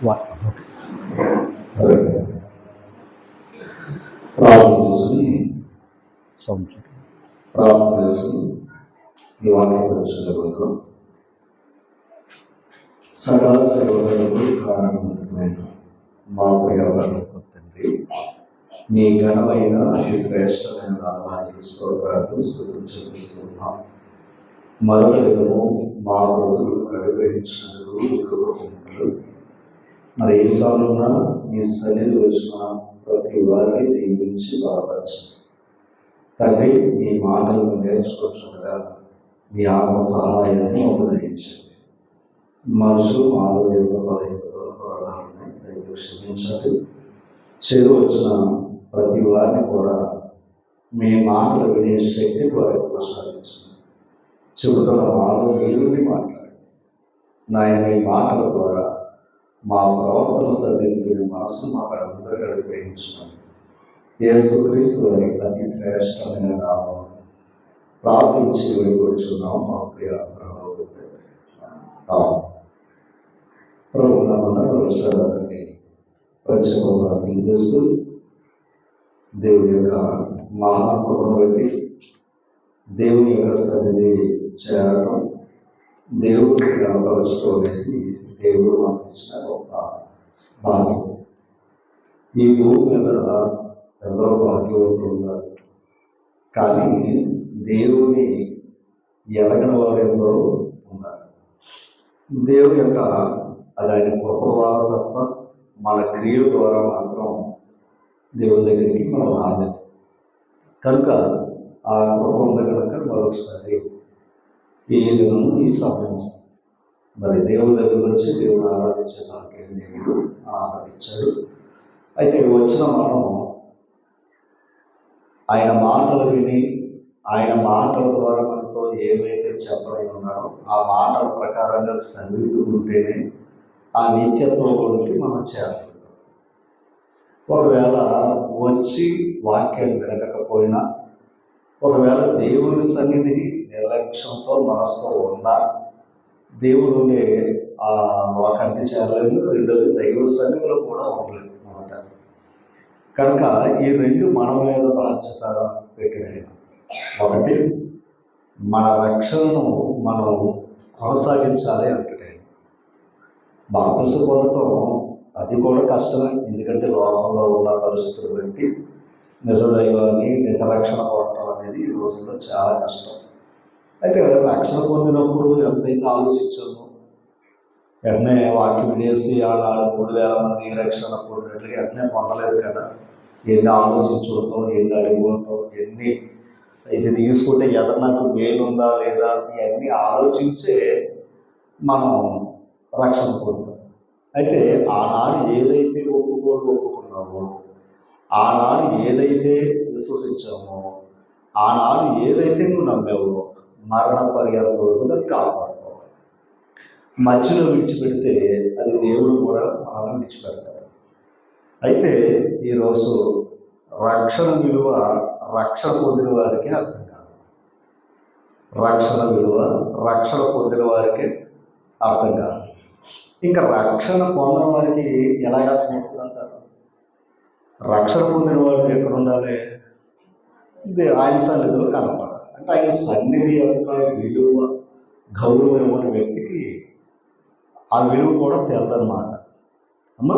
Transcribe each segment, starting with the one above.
ప్రార్థన చేసుకుని ఈ వాక్యం వచ్చిన సకల సేవలకు కారణమైన మా ప్రియవరకు తండ్రి, మీ ఘనమైన అతి శ్రేష్టమైన నామానికి స్తోత్రాలు స్తుతులు చెల్లిస్తున్నాం. మరొక దినము మా బ్రతులు అనుగ్రహించినందుకు మరి ఏ సాగున్నా మీ సన్నిధి వచ్చిన ప్రతి వారిని దీవించి బలపరచండి తండ్రి. మీ మాటలను నేర్చుకుంటుండగా మీ ఆత్మ సహాయాన్ని ఉపయోగించండి. మనుషులు మానవులు ప్రధానమై దయతో క్షమించండి. చేరు వచ్చిన ప్రతి వారిని కూడా మీ మాటలు వినే శక్తి వారికి ప్రసాదించండి. చెబుతున్న మాటలు దేవుని మాట్లాడండి నాయన. మీ మాటల ద్వారా మా ప్రవర్తన సరిదిద్దుకునే మనసును మాకు అందరికీ అనుగ్రహించమని యేసుక్రీస్తు వారి అతి శ్రేష్టమైన నామం ప్రార్థించి వెళ్ళిపోతున్నాం మా ప్రియ ప్రభుత్వానికి ప్రత్యేకంగా తెలియజేస్తూ దేవుని యొక్క మహాకృపను బట్టి దేవుని యొక్క సన్నిధి చేరడం, దేవుడిని కనపరచుకోలేదు దేవుడు మాకు ఇచ్చిన గొప్ప భాగ్యం. ఈ భూమి మీద ఎందరో భాగ్యవంతులు ఉన్నారు, కానీ దేవుని ఎరగని వారు ఎందరో ఉన్నారు. దేవుని యొక్క అది ఆయన కృప ద్వారా తప్ప మన క్రియల ద్వారా మాత్రం దేవుని దగ్గరికి మనం రాలేదు. కనుక ఆ కృప ఉంది కనుక మరొకసారి ఈ దినము ఈ సమయం మరి దేవుని దగ్గర వచ్చి దేవుని ఆరాధించే భాగ్యం దేవుడు ఆరాధించాడు. అయితే వచ్చిన మనం ఆయన మాటలు విని ఆయన మాటల ద్వారా మనతో ఏవైతే చెప్పడం ఉన్నాడో ఆ మాటల ప్రకారంగా చదువుతుంటేనే ఆ నిత్యత్వంలోకి మనం చేరగలుగుతాం. ఒకవేళ వచ్చి వాక్యాన్ని వినకపోయినా, ఒకవేళ దేవుని సన్నిధి నిర్లక్ష్యంతో మనసుతో ఉన్నా దేవుడు ఆ వాకాన్ని చేరలేదు. రెండోది దైవ సన్నిధిలో కూడా ఉండలేదు అన్నమాట. కనుక ఈ రెండు మన మీద బాధ్యత పెట్టిన. ఒకటి, మన రక్షణను మనం కొనసాగించాలి అంటే బాప్తిసం పొందటం అది కూడా కష్టమే. ఎందుకంటే లోకంలో ఉన్న పరిస్థితులు బట్టి నిజ దైవాన్ని నిజ రక్షణ పొందటం అనేది ఈ రోజుల్లో చాలా కష్టం. అయితే రక్షణ పొందినప్పుడు ఎంతైతే ఆలోచించామో, వెంటనే వాక్యం వినేసి ఆనాడు 3,000 మంది రక్షణ పొందినట్లుగా వెంటనే పొందలేదు కదా. ఎన్ని ఆలోచించుకుంటాం, ఎన్ని అడుగుంటాం, ఎన్ని ఇది తీసుకుంటే ఎదరు నాకు మేలుందా లేదా ఇవన్నీ ఆలోచించే మనం రక్షణ పొందాం. అయితే ఆనాడు ఏదైతే ఒప్పుకున్నామో, ఆనాడు ఏదైతే విశ్వసించామో, ఆనాడు ఏదైతే నువ్వు నమ్మావో మరణ పర్యంతం వరకు దాన్ని కాపాడుకోవాలి. మధ్యలో విడిచిపెడితే అది దేవుడు కూడా మనల్ని విడిచిపెడతాడు. అయితే ఈరోజు రక్షణ విలువ రక్షణ పొందిన వారికి అర్థం కాదు. రక్షణ విలువ రక్షణ పొందిన వారికి అర్థం కాదు. ఇంకా రక్షణ పొందిన వారికి ఎలాగ అర్థమవుతుందంటారు? రక్షణ పొందిన వాడు ఎక్కడ ఉండాలి? ఆయన సన్నిధిలో కనపడాలి. అంటే ఆయన సన్నిధి యొక్క విలువ గౌరవం ఇవ్వని వ్యక్తికి ఆ విలువ కూడా తెలదన్నమాట అమ్మా.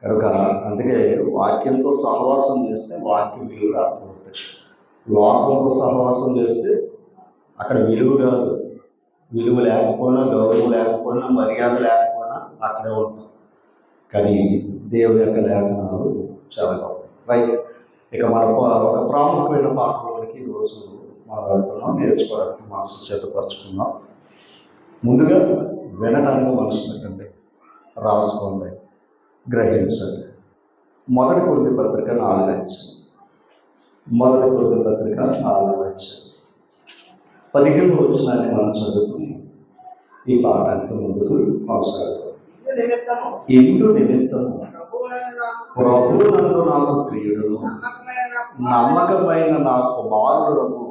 కనుక అందుకే వాక్యంతో సహవాసం చేస్తే వాక్యం విలువ అర్థమవుతుంది. లోకంతో సహవాసం చేస్తే అక్కడ విలువ కాదు. విలువ లేకపోయినా, గౌరవం లేకపోయినా, మర్యాద లేకపోయినా అక్కడే ఉంటాం. కానీ దేవుని యొక్క లేఖనాలు చాలా గొప్ప. రైట్. ఇక మన ఒక ప్రాముఖ్యమైన పాత్రలకి ఈరోజు మాట్లాడుతున్నాం, నేర్చుకోవడానికి మనసు చేతపరచుకున్నాం. ముందుగా వినడానికి మనసు పెట్టండి, రాసుకోండి, గ్రహించండి. మొదటి కొరింథీ పత్రిక 4 అధ్యాయం. మొదటి కొరింథీ పత్రిక 4 అధ్యాయం 15 వచనాన్ని మనం చదువుకుని ఈ పాఠానికి ముందుకు కొనసాగుతాం. ఇందు నిమిత్తము ప్రభువునందు నాకు ప్రియుడు, నమ్మకమైన నా కుమారుడకు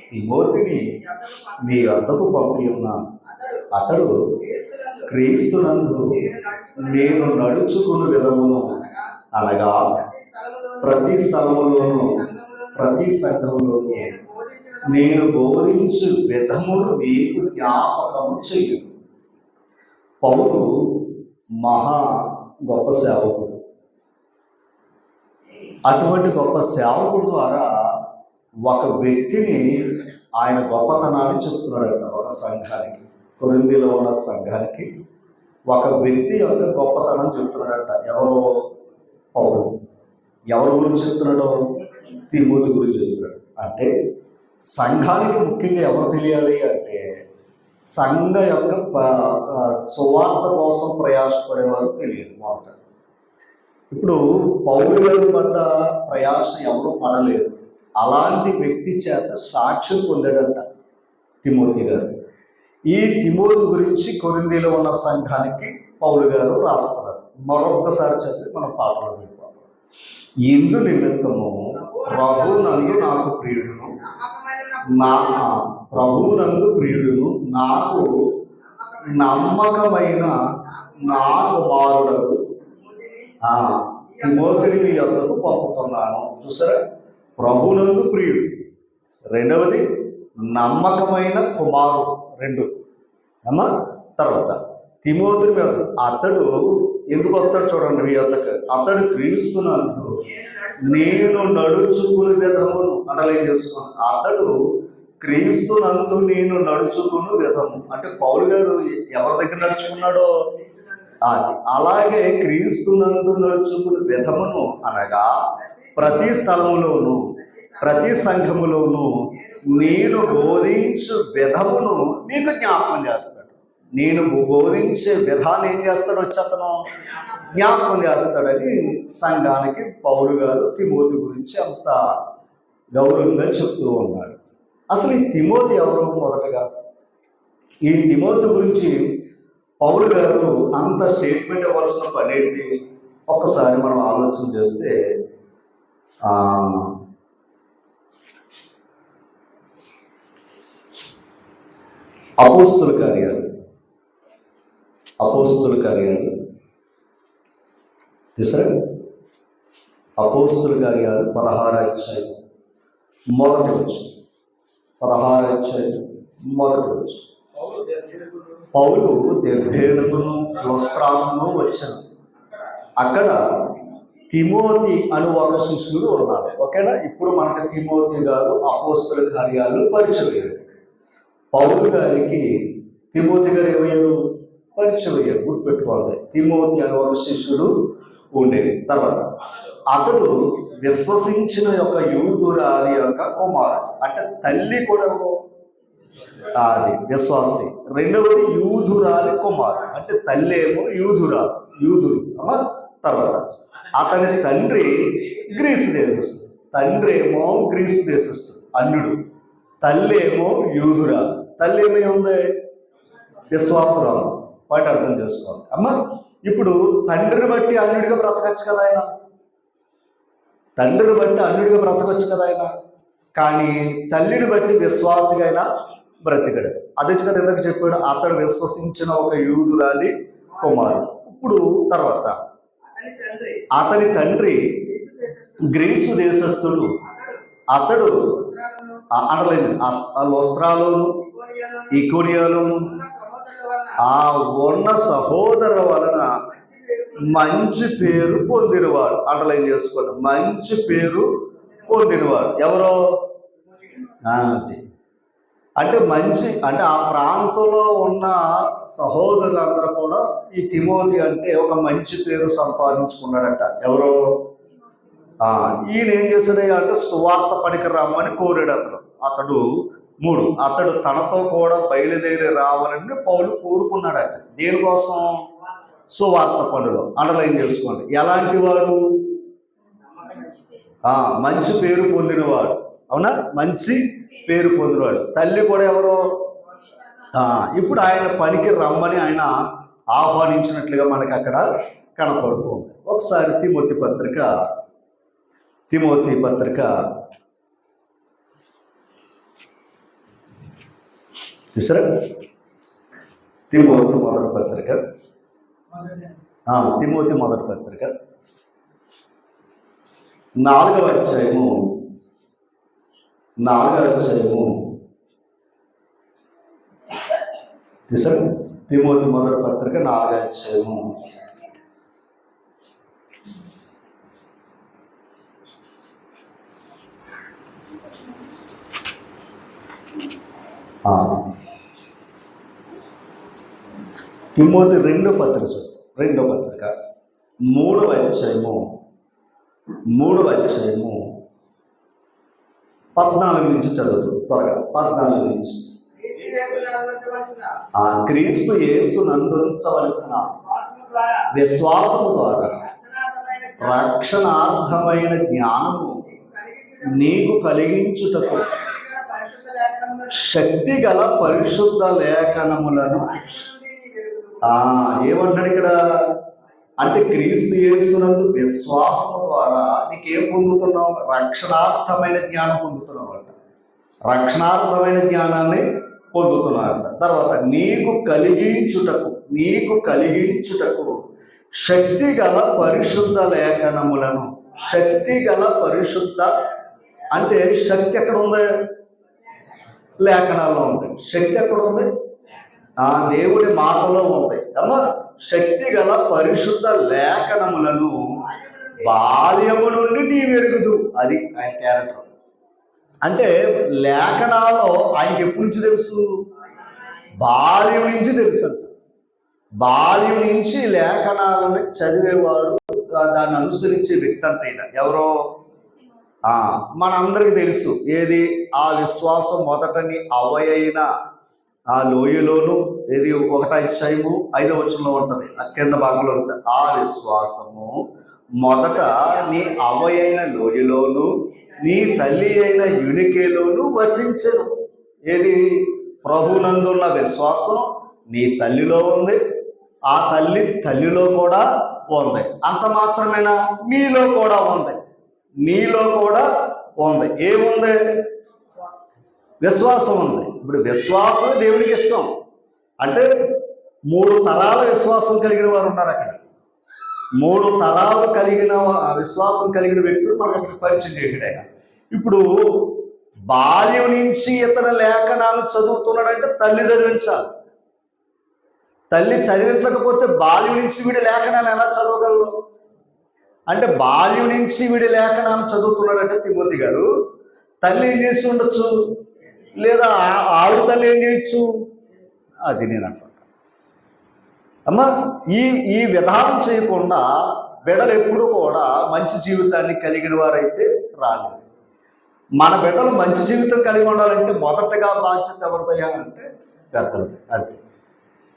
తిమోతిని మీ వద్దకు పంపి ఉన్నాను. అతడు క్రీస్తునందు నేను నడుచుకున్న విధమును అనగా ప్రతి స్థలములోను ప్రతి సంఘములోను నేను బోధించు విధమును మీకు జ్ఞాపకము చెయ్యు. పౌలు మహా గొప్ప సేవకుడు. అటువంటి గొప్ప సేవకుడు ద్వారా ఒక వ్యక్తిని ఆయన గొప్పతనాన్ని చెప్తున్నాడట. ఒక సంఘానికి, కొరింథీలో ఉన్న సంఘానికి ఒక వ్యక్తి యొక్క గొప్పతనం చెప్తున్నాడట. ఎవరో పౌలు. ఎవరి గురించి చెప్తున్నాడో? తిమోతి గురించి చెప్తున్నాడు. అంటే సంఘానికి ముఖ్యంగా ఎవరు తెలియాలి అంటే సంఘ యొక్క సువార్త కోసం ప్రయాసపడేవారు తెలియదు మాట. ఇప్పుడు పౌలు గారి పడ్డ ప్రయాస ఎవరు పడలేదు. అలాంటి వ్యక్తి చేత సాక్ష్యం పొందాడంట తిమోతి గారు. ఈ తిమోతి గురించి కొరింథీలో ఉన్న సంఘానికి పౌలు గారు రాస్తున్నారు. మరొక్కసారి చదివి మనం పాటలు వెళ్ళిపోతాం. ఇందు నిమిత్తము ప్రభునందు నాకు ప్రియుడును, ప్రభునందు ప్రియుడును, నాకు నమ్మకమైన నా కుమారుడు తిమోతిని మీ యొద్దకు పంపుతున్నాను. చూసారా? ప్రభునందు ప్రియుడు, రెండవది నమ్మకమైన కుమారుడు, రెండు అమ్మా. తర్వాత తిమోతిని మీద అతడు ఎందుకు వస్తాడు చూడండి మీ యొద్దకు. అతడు క్రీస్తునందు నేను నడుచుకుని విధమును అనలేం చేసుకున్నాను. అతడు క్రీస్తునందు నేను నడుచుకుని విధము అంటే పౌలు గారు ఎవరి దగ్గర నడుచుకున్నాడో అది. అలాగే క్రీస్తునందు నడుచుకుని విధమును అనగా ప్రతి స్థలములోను ప్రతి సంఘములోను నేను బోధించు విధమును మీకు జ్ఞాపకం చేస్తాడు. నేను బోధించే విధానం ఏం చేస్తాడు? వచ్చేతను జ్ఞాపకం చేస్తాడని సంఘానికి పౌలు గారు తిమోతి గురించి అంత గౌరవంగా చెప్తూ ఉన్నాడు. అసలు ఈ తిమోతి ఎవరు? మొదటగా ఈ తిమోతి గురించి పౌలు గారు అంత స్టేట్మెంట్ ఇవ్వాల్సిన పని ఏంటి? ఒక్కసారి మనం ఆలోచన చేస్తే అపోస్తుల కార్యాలు తీసారా? అపోస్తుల కార్యాలు 16వ అధ్యాయం మొదటి వచ్చి 16వ అధ్యాయం మొదటి వచ్చి పౌలు దెర్బేనుకును లుస్త్రాను వచ్చాను. అక్కడ తిమోతి అను ఒక శిష్యుడు ఉన్నాడు. ఓకేనా? ఇప్పుడు మనకి తిమోతి గారు అపోస్తుల కార్యాలు పరిచయం అయ్యారు. పౌలు గారికి తిమోతి గారు ఏమయ్యారు? పరిచయం అయ్యారు. గుర్తుపెట్టుకోవాలి. తిమోతి అను ఒక శిష్యుడు ఉండేది. తర్వాత అతడు విశ్వసించిన యొక్క యూదురాలి యొక్క కుమారుడు. అంటే తల్లి కూడా అది విశ్వాసి. రెండవది యూదురాలి కుమారుడు. అంటే తల్లి ఏమో యూదులు అమ్మా. తర్వాత అతని తండ్రి గ్రీసు దేశస్థుడు. తండ్రి ఏమో గ్రీసు దేశస్థుడు, అన్యుడు. తల్లి ఏమో యూదురాలు. తల్లి ఏమై ఉంది? విశ్వాసరాలు. వాటి అర్థం చేసుకోవాలి అమ్మా. ఇప్పుడు తండ్రిని బట్టి అన్యుడిగా బ్రతకచ్చు కదా ఆయన. తండ్రిని బట్టి అన్యుడిగా బ్రతకచ్చు కదా ఆయన. కానీ తల్లిని బట్టి విశ్వాసిగా అయినా బ్రతికడు. అదే కదా ఎందుకు చెప్పాడు? అతడు విశ్వసించిన ఒక యూదురాలి కుమారుడు. ఇప్పుడు తర్వాత అతని తండ్రి గ్రీసు దేశస్థుడు. అతడు అనలేదు లుస్త్రాలోను ఇకోనియాలోను ఆ ఉన్న సహోదరుల వలన మంచి పేరు పొందినవాడు. అండర్లైన్ చేసుకోండి. మంచి పేరు పొందినవాడు ఎవరో? అది అంటే మంచి అంటే ఆ ప్రాంతంలో ఉన్న సహోదరులందరూ కూడా ఈ తిమోతి అంటే ఒక మంచి పేరు సంపాదించుకున్నాడట. ఎవరో? ఈయన ఏం చేశాడు అంటే సువార్త పనికి రమ్మని కోరాడు అతడు. 3 అతడు తనతో కూడా బయలుదేరి రావాలని పౌలు కోరుకున్నాడట. దేనికోసం? సువార్త పనులు. అండర్లైన్ చేసుకోండి. ఎలాంటి వాడు? మంచి పేరు పొందినవాడు. అవునా? మంచి పేరు పొందినవాడు. తల్లి కూడా ఎవరో? ఇప్పుడు ఆయన పనికి రమ్మని ఆయన ఆహ్వానించినట్లుగా మనకి అక్కడ కనపడుతుంది. ఒకసారి తిమోతి పత్రిక తీసరా? తిమోతి మొదటి పత్రిక తిమోతి మొదటి పత్రిక 4వ అధ్యాయము తిమోతి మొదటి పత్రిక 4వ అధ్యాయము తిమోతి రెండో పత్రిక 3వ అధ్యాయము 14 నుంచి చదువు త్వరగా. 14 నుంచి. క్రీస్తు యేసు నందుంచవలసిన విశ్వాసము ద్వారా రక్షణార్థమైన జ్ఞానము నీకు కలిగించుటకు శక్తి గల పరిశుద్ధ లేఖనములను ఏమంటాడు ఇక్కడ అంటే క్రీస్తు యేసునందు విశ్వాసం ద్వారా నీకేం పొందుతున్నావు? రక్షణార్థమైన జ్ఞానం పొందుతున్నావు అంట. రక్షణార్థమైన జ్ఞానాన్ని పొందుతున్నావు అంట. తర్వాత నీకు కలిగించుటకు శక్తి గల పరిశుద్ధ లేఖనములను. శక్తి గల పరిశుద్ధ అంటే శక్తి ఎక్కడ ఉంది? లేఖనాల్లో ఉంది. శక్తి ఎక్కడ ఉంది? దేవుడి మాటలో ఉంది. అమ్మా, శక్తి గల పరిశుద్ధ లేఖనములను బాల్యము నుండి నీ వెరుగుదు. అది ఆయన క్యారెక్టర్. అంటే లేఖనాల్లో ఆయనకి ఎప్పటి నుంచి తెలుసు? బాల్యం నుంచి తెలుసు అంట. బాల్యం నుంచి లేఖనాలను చదివేవాడు, దాన్ని అనుసరించే వ్యక్తి అంతైనా ఎవరో మనందరికీ తెలుసు. ఏది? ఆ విశ్వాసం మొదటని అవయైన ఆ లోయలోను, ఏది 1వ అధ్యాయము 5వ వచనంలో ఉంటుంది, కింద భాగంలో ఉంటుంది. ఆ విశ్వాసము మొదట నీ అవయైన లోయలోను నీ తల్లి అయిన యునికేలోను వసించెను. ఏది? ప్రభునందున్న విశ్వాసం నీ తల్లిలో ఉంది, ఆ తల్లిలో కూడా ఉంది. అంత మాత్రమేనా? నీలో కూడా ఉంది. ఏముంది? విశ్వాసం ఉంది. ఇప్పుడు విశ్వాసం దేవునికి ఇష్టం. అంటే 3 తరాల విశ్వాసం కలిగిన వారు ఉన్నారు అక్కడ. 3 తరాలు కలిగిన విశ్వాసం కలిగిన వ్యక్తులు మనకు అక్కడ పరిచయం చేయడం. ఇప్పుడు బాల్యం నుంచి ఇతర లేఖనాలు చదువుతున్నాడంటే తల్లి చదివించాలి. తల్లి చదివించకపోతే బాల్యం నుంచి వీడి లేఖనాలు ఎలా చదవగలరు? అంటే బాల్యం నుంచి వీడి లేఖనాలు చదువుతున్నాడంటే తిమోతి గారు తల్లి ఏం చేసి ఉండొచ్చు? లేదా ఆవిడ తల్లి ఏం చేయొచ్చు? అది నేను అంటున్నాను. అమ్మ, ఈ విధానం చేయకుండా బిడ్డలు ఎప్పుడు కూడా మంచి జీవితాన్ని కలిగిన వారైతే రాలేదు. మన బిడ్డలు మంచి జీవితం కలిగి ఉండాలంటే మొదటగా బాధ్యత ఎవరిదయ్యా అంటే పెద్దలది. అంతే.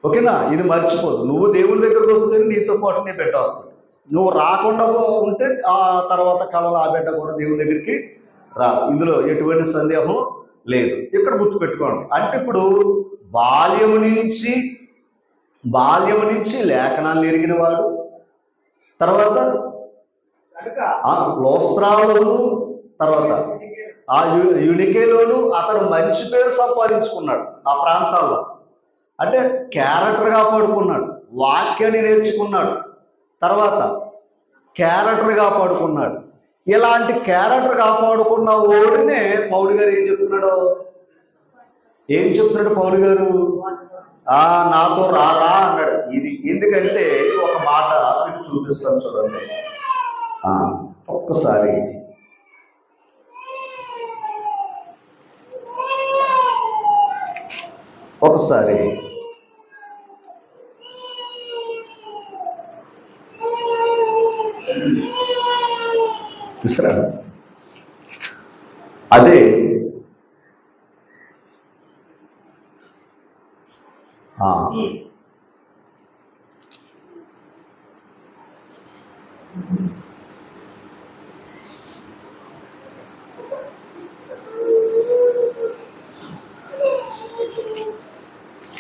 ఓకేనా? ఇది మర్చిపోదు. నువ్వు దేవుని దగ్గరకు వస్తే నీతో పాటు నీ బిడ్డ వస్తుంది. నువ్వు రాకుండా ఉంటే ఆ తర్వాత కాలంలో ఆ బిడ్డ కూడా దేవుని దగ్గరికి రాదు. ఇందులో ఎటువంటి సందేహం లేదు. ఇక్కడ గుర్తుపెట్టుకోండి. అంటే ఇప్పుడు బాల్యము నుంచి లేఖనాన్ని ఎరిగిన వాడు, తర్వాత లోస్త్రాలోను, తర్వాత ఆ యునికేలోను అతడు మంచి పేరు సంపాదించుకున్నాడు. ఆ ప్రాంతాల్లో అంటే క్యారెక్టర్ కాపాడుకున్నాడు, వాక్యాన్ని నేర్చుకున్నాడు, తర్వాత క్యారెక్టర్ కాపాడుకున్నాడు. ఇలాంటి క్యారెక్టర్ కాపాడుకున్న ఓడినే పౌలు గారు ఏం చెప్తున్నాడు? పౌలు గారు నాతో రారా అన్నాడు. ఇది ఎందుకంటే ఒక మాట మీకు చూపిస్తాను చూడండి. ఒక్కసారి తీసురా. అదే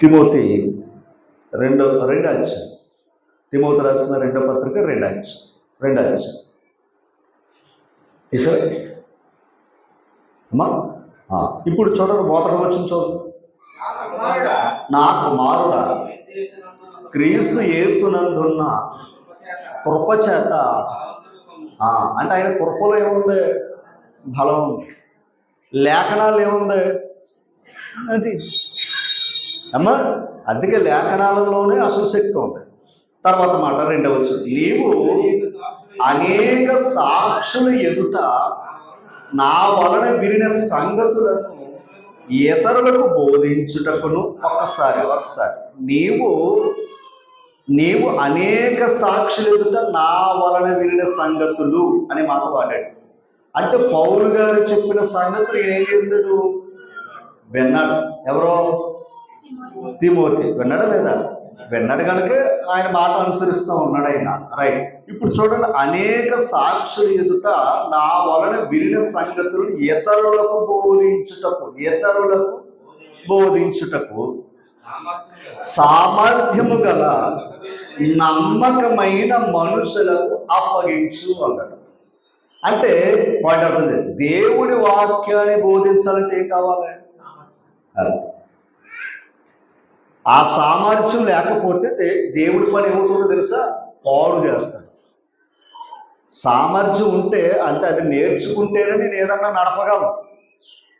తిమోతి రెండో అధ్యాయం. తిమోతి రాసిన 2వ పత్రిక 2వ అధ్యాయం. అమ్మా, ఇప్పుడు చూడండి, మొదటి వచ్చిన చూడండి. నా కుమారుడా క్రీస్తు యేసునందున్న కృపచేత. అంటే ఆయన కృపలో ఏముంది? బలం ఉంది. లేఖనాలు ఏముంది? అది అమ్మా, అందుకే లేఖనాలలోనే అసలు శక్తి ఉంది. తర్వాత మాట 2వ వచనం, నీవు అనేక సాక్షుల ఎదుట నా వలన వినిన సంగతులను ఇతరులకు బోధించుటకును. ఒకసారి నీవు అనేక సాక్షుల ఎదుట నా వలన వినిన సంగతులు అనే మాట వాడాడు. అంటే పౌలు గారు చెప్పిన సంగతులు ఈయన ఏం చేశాడు? విన్నాడు. ఎవరో? తిమోతి. విన్నాడా లేదా? విన్నాడు కనుక ఆయన మాట అనుసరిస్తూ ఉన్నాడు ఆయన. రైట్. ఇప్పుడు చూడండి, అనేక సాక్షుల ఎదుట నా వలన వినిన సంగతులను ఇతరులకు బోధించుటకు సామర్థ్యము గల నమ్మకమైన మనుషులకు అప్పగించు అన్నాడు. అంటే వాటి అర్థం లేదు. దేవుడి వాక్యాన్ని బోధించాలంటే ఏం కావాలి? ఆ సామర్థ్యం లేకపోతే దేవుడి పని ఏమవుతుందో తెలుసా? పాడు చేస్తాడు. సామర్థ్యం ఉంటే అంతే, అది నేర్చుకుంటేనే నేను ఏదన్నా నడపగలను.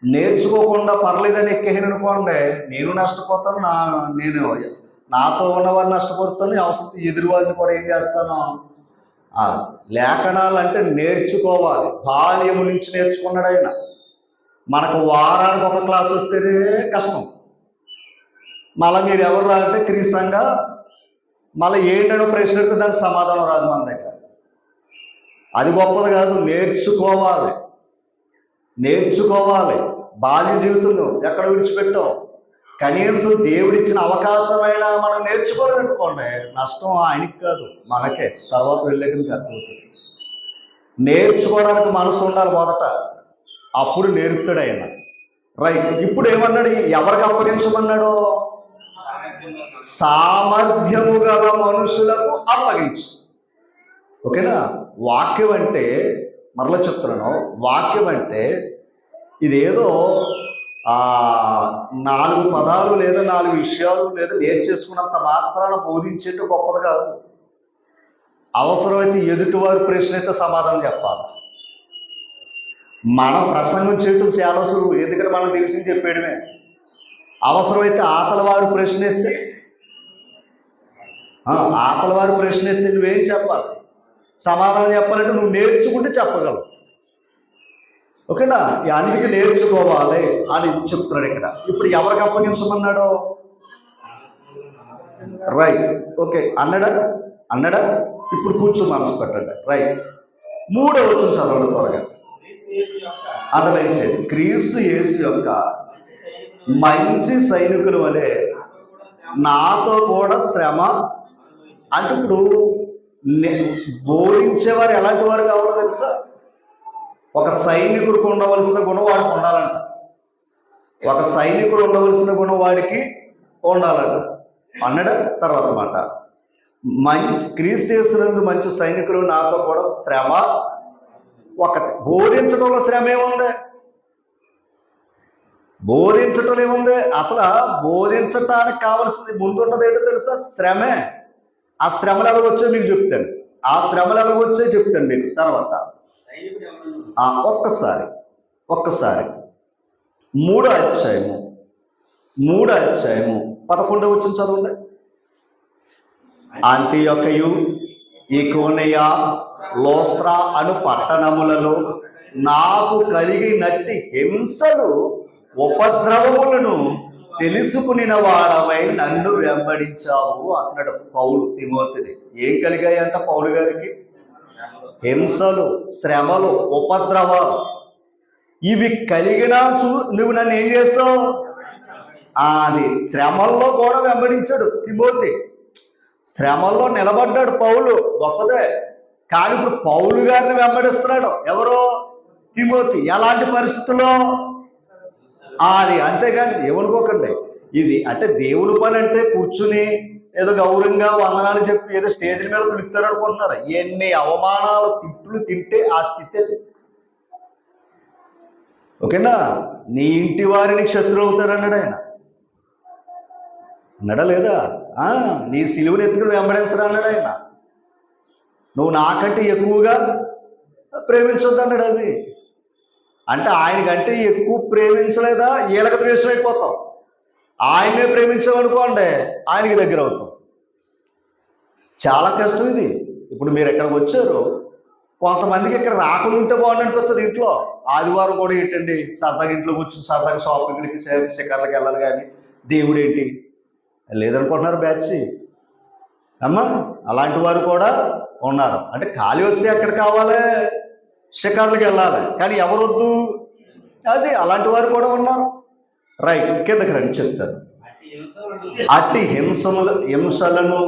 నేర్చుకోకుండా పర్లేదని ఎక్కేను అనుకోండి, నేను నష్టపోతాను, నేను నాతో ఉన్నవారిని నష్టపోతాను, అవసరం ఎదురువారిని కూడా ఏం చేస్తాను. లేఖనాలు అంటే నేర్చుకోవాలి. బాల్యము నుంచి నేర్చుకున్నాడు ఆయన. మనకు వారానికి ఒక క్లాస్ వస్తేనే కష్టం. మళ్ళీ మీరు ఎవరు రాదంటే క్రీసంగా మళ్ళీ ఏంటనో ప్రశ్న అడిగితే దానికి సమాధానం రాదు మన దగ్గర. అది గొప్పది కాదు. నేర్చుకోవాలి. బాల్య జీవితంలో ఎక్కడ విడిచిపెట్టాం. కనీసం దేవుడిచ్చిన అవకాశమైనా మనం నేర్చుకోలేదనుకోండి, నష్టం ఆయనకి కాదు మనకే. తర్వాత వెళ్ళాక అర్థమవుతుంది. నేర్చుకోవడానికి మనసు ఉండాలి మొదట, అప్పుడు నేర్పుతాడు ఆయన. రైట్. ఇప్పుడు ఏమన్నాడు? ఎవరికి అప్పగించమన్నాడు? సామర్థ్యము గల మనుషులకు అప్పగించు. ఓకేనా? వాక్యం అంటే, మరలా చెప్తున్నాను, వాక్యం అంటే ఇదేదో 4 పదాలు లేదా 4 విషయాలు లేదా నేర్చేసుకున్నంత మాత్రాన బోధించేట్టు గొప్పది కాదు. అవసరమైతే ఎదుటివారి ప్రశ్న అయితే సమాధానం చెప్పాలి. మనం ప్రసంగం చేయటం చాలా సులువు, ఎందుకంటే మనం తెలిసింది చెప్పేయడమే. అవసరమైతే ఆతలవారి ప్రశ్న ఎత్తే నువ్వేం చెప్పాలి? సమాధానం చెప్పాలంటే నువ్వు నేర్చుకుంటే చెప్పగలవు. ఓకేనా? అందుకే నేర్చుకోవాలి అని చెప్తున్నాడు ఇక్కడ. ఇప్పుడు ఎవరికి అప్పగించమన్నాడు? రైట్. ఓకే. అన్నడా? ఇప్పుడు కూర్చొని మనసు పెట్టండి. రైట్. 3వ వచనం చదవండి త్వరగా. అండర్లైన్ చేయండి. క్రీస్తు యేసు యొక్క మంచి సైనికుల వలె నాతో కూడా శ్రమ. అంటే ఇప్పుడు బోధించేవారు ఎలాంటి వారు కావాలో తెలుసా? ఒక సైనికుడికి ఉండవలసిన గుణం వాడికి ఉండాలంట. ఒక సైనికుడు ఉండవలసిన గుణం వాడికి ఉండాలంట అన్నాడు. తర్వాత మాట, క్రీస్తు యేసునందు మంచి సైనికులు నాతో కూడా శ్రమ ఒకటి. బోధించడంలో శ్రమ ఏముంది? అసలు బోధించటానికి కావలసింది ముందున్నది ఏంటో తెలుసా? శ్రమే. ఆ శ్రమలు ఎలాగొచ్చో మీకు చెప్తాను. మీకు తర్వాత. ఒక్కసారి 3వ అధ్యాయము 11వ వచనం చదవండి. అంతియొకయు ఈకొనియ లోస్త్రా అను పట్టణములలో నాకు కలిగినట్టి హింసలు ఉపద్రవములను తెలుసుకునిన వాడవై నన్ను వెంబడించావు అన్నాడు పౌలు తిమోతిని. ఏం కలిగాయంట పౌలు గారికి? హింసలు, శ్రమలు, ఉపద్రవాలు. ఇవి కలిగినా నువ్వు నన్ను ఏం చేసావు? అది శ్రమల్లో కూడా వెంబడించాడు తిమోతి. శ్రమల్లో నిలబడ్డాడు పౌలు, గొప్పదే. కానీ ఇప్పుడు పౌలు గారిని వెంబడిస్తున్నాడు ఎవరో? తిమోతి. ఎలాంటి పరిస్థితుల్లో? అది అంతేగాని ఏమనుకోకండి, ఇది అంటే దేవుని పని అంటే కూర్చుని ఏదో గౌరవంగా వందనాలు చెప్పి ఏదో స్టేజ్ల మీద పిలుస్తారు అనుకుంటున్నారు. ఎన్ని అవమానాలు, తిట్లు తింటే ఆ స్థితి అది. ఓకేనా? నీ ఇంటి వారిని శత్రువు అవుతారన్నాడు ఆయన. అన్నాడా లేదా? నీ సిలువను ఎత్తుకుని వెంబడించరా అన్నాడు ఆయన. నువ్వు నాకంటే ఎక్కువగా ప్రేమించొద్దు అన్నాడు. అది అంటే ఆయనకంటే ఎక్కువ ప్రేమించలేదా వీళ్ళకి ద్వేషం అయిపోతాం. ఆయనే ప్రేమించామనుకోండి ఆయనకి దగ్గర అవుతాం. చాలా కష్టం ఇది. ఇప్పుడు మీరు ఎక్కడికి వచ్చారు, కొంతమందికి ఇక్కడ రాకుండా ఉంటే బాగుంది అనిపిస్తుంది. ఇంట్లో ఆదివారం కూడా ఏంటండి సరదాగా ఇంట్లో కూర్చొని సరదాగా షాపింగ్లకి శిఖర్లకి వెళ్ళాలి, కానీ దేవుడు ఏంటి లేదనుకుంటున్నారు బ్యాచ్ అమ్మా. అలాంటి వారు కూడా ఉన్నారు. అంటే ఖాళీ వస్తే ఎక్కడ కావాలి, షికార్లకు వెళ్ళాలి, కానీ ఎవరు వద్దు. అది అలాంటి వారు కూడా ఉన్నారు. రైట్, కిందకి రండి చెప్తారు. అట్టి హింసలను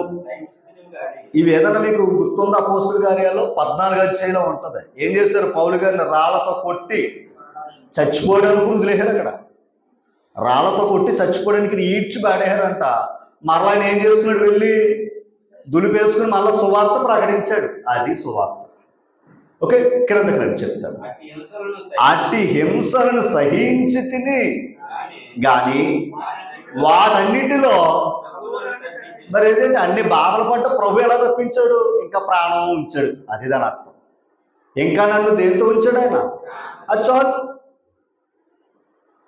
ఇవి ఏదైనా మీకు గుర్తుందా? అపోస్తుల కార్యాల్లో 14వ అధ్యాయంలో ఉంటుంది. ఏం చేశారు? పౌలు గారిని రాళ్లతో కొట్టి చచ్చిపోవడానికి వదిలేశారు. అక్కడ రాళ్లతో కొట్టి చచ్చిపోవడానికి ఈడ్చి పాడేశారంట. మరలా ఆయన ఏం చేస్తున్నాడు? వెళ్ళి దులిపేసుకుని మళ్ళీ సువార్త ప్రకటించాడు. అది సువార్త. ఓకే, క్రిందకి రండి చెప్తాను. అట్టి హింసలను సహించి తిని కానీ వాటన్నిటిలో మరి ఏదంటే అన్ని బాధలు పడ్డ ప్రభు ఎలా తప్పించాడు? ఇంకా ప్రాణం ఉంచాడు. అది దాని అర్థం. ఇంకా నన్ను దేంతో ఉంచాడు ఆయన? అది చాలు.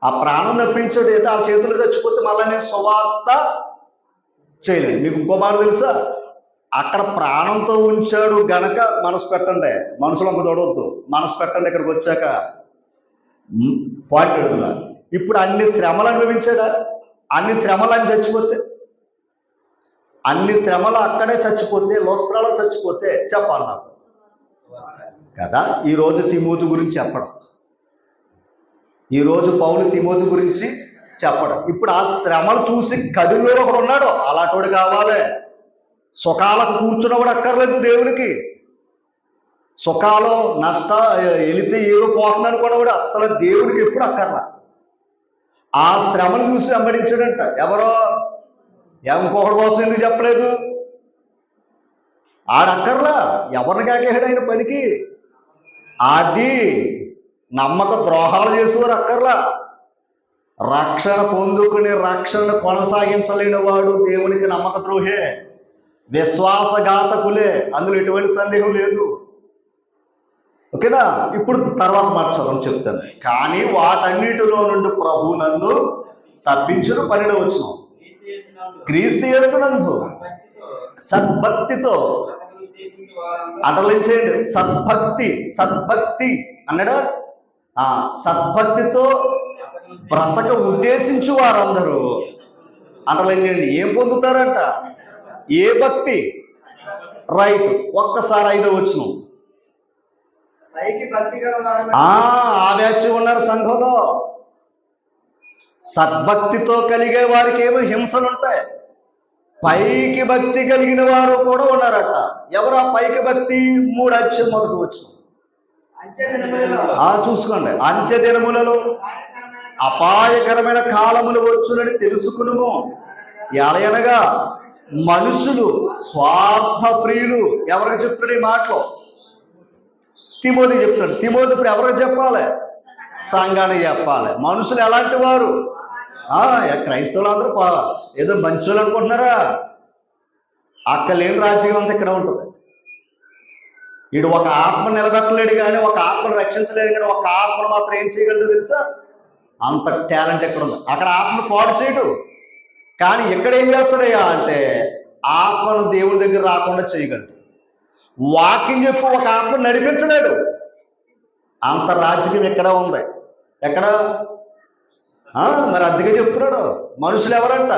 ఆ ప్రాణం తప్పించాడు. ఏదో ఆ చేతులు చచ్చిపోతే మళ్ళీ నేను సువార్త చేయలేదు. మీకు ఇంకో మాట తెలుసా? అక్కడ ప్రాణంతో ఉంచాడు గనక మనసు పెట్టండి. మనసులో ఒక చూడవద్దు, మనసు పెట్టండి. ఇక్కడికి వచ్చాక పాయింట్ అడుగుతున్నా. ఇప్పుడు అన్ని శ్రమలు అనుభవించాడా? అన్ని శ్రమలు అని చచ్చిపోతే, అన్ని శ్రమలు అక్కడే చచ్చిపోతే, లోస్త్రాలో చచ్చిపోతే చెప్పాలి నాకు కదా. ఈరోజు తిమోతి గురించి చెప్పడం, ఈరోజు పౌలు తిమోతి గురించి చెప్పడం. ఇప్పుడు ఆ శ్రమలు చూసి కదిలో ఒకడు ఉన్నాడు, అలాంటి కావాలి. సుఖాలకు కూర్చున్నవాడు అక్కర్లేదు దేవునికి. సుఖాలు నష్ట వెళితే ఏదో పోతుంది అనుకున్నవాడు అస్సలు దేవుడికి ఎప్పుడు అక్కర్లా. ఆ శ్రమను చూసి వెంబడించాడంట. ఎవరో ఇంకొకటి కోసం ఎందుకు చెప్పలేదు? ఆడక్కర్లా, ఎవరిని కాకేసాడు ఆయన పనికి. అది నమ్మక ద్రోహాలు చేసేవారు అక్కర్లా. రక్షణ పొందుకుని రక్షణను కొనసాగించలేని వాడు దేవునికి నమ్మక ద్రోహే, విశ్వాసఘాతకులే. అందులో ఎటువంటి సందేహం లేదు. ఓకేనా? ఇప్పుడు తర్వాత మార్చాలని చెప్తాను. కానీ వాటన్నిటిలో నుండి ప్రభు నన్ను తప్పించును. 12వ వచనం, క్రీస్తు యేసునందు సద్భక్తితో అటలించేయండి. సద్భక్తి అన్నాడా? సద్భక్తితో బ్రతక ఉద్దేశించు వారందరూ అటలించేయండి. ఏం పొందుతారంట? ఏ భక్తి? రైట్. ఒక్కసారి 5వ వచనం. ఆ బ్యాచ్ ఉన్నారు సంఘంలో. సద్భక్తితో కలిగే వారికి ఏమో హింసలు ఉంటాయి, పైకి భక్తి కలిగిన వారు కూడా ఉన్నారట. ఎవరు ఆ పైకి భక్తి? 3 అధ్యాయం 1వ వచనం. చూసుకోండి. అంత్య దినములలో అపాయకరమైన కాలములు వచ్చునని తెలుసుకునుము. ఎలయనగా మనుషులు స్వార్థ ప్రియులు. ఎవరికి చెప్తాడు ఈ మాటలో? తిమోతి చెప్తాడు. తిమోతి ఇప్పుడు ఎవరికి చెప్పాలి? సంఘానికి చెప్పాలి. మనుషులు ఎలాంటి వారు? క్రైస్తవులు అందరూ ఏదో మంచోళ్ళు అనుకుంటున్నారా? అక్కడ లేని రాజకీయం అంతా ఇక్కడ ఉంటుంది. వీడు ఒక ఆత్మ నిలబెట్టలేడు కానీ, ఒక ఆత్మను రక్షించలేడు కానీ, ఒక ఆత్మను మాత్రం ఏం చేయగలడు తెలుసా? అంత టాలెంట్ ఎక్కడ ఉంది. అక్కడ ఆత్మను పాడు చేయడు, కానీ ఇక్కడ ఏం చేస్తాడయ్యా అంటే ఆత్మను దేవుడి దగ్గర రాకుండా చేయగలడు. వాక్యం చెప్పు ఒక ఆత్మ నడిపించలేడు. అంత రాజకీయం ఎక్కడ ఉంది. ఎక్కడ? మరి అందుకే చెప్తున్నాడు. మనుషులు ఎవరంట?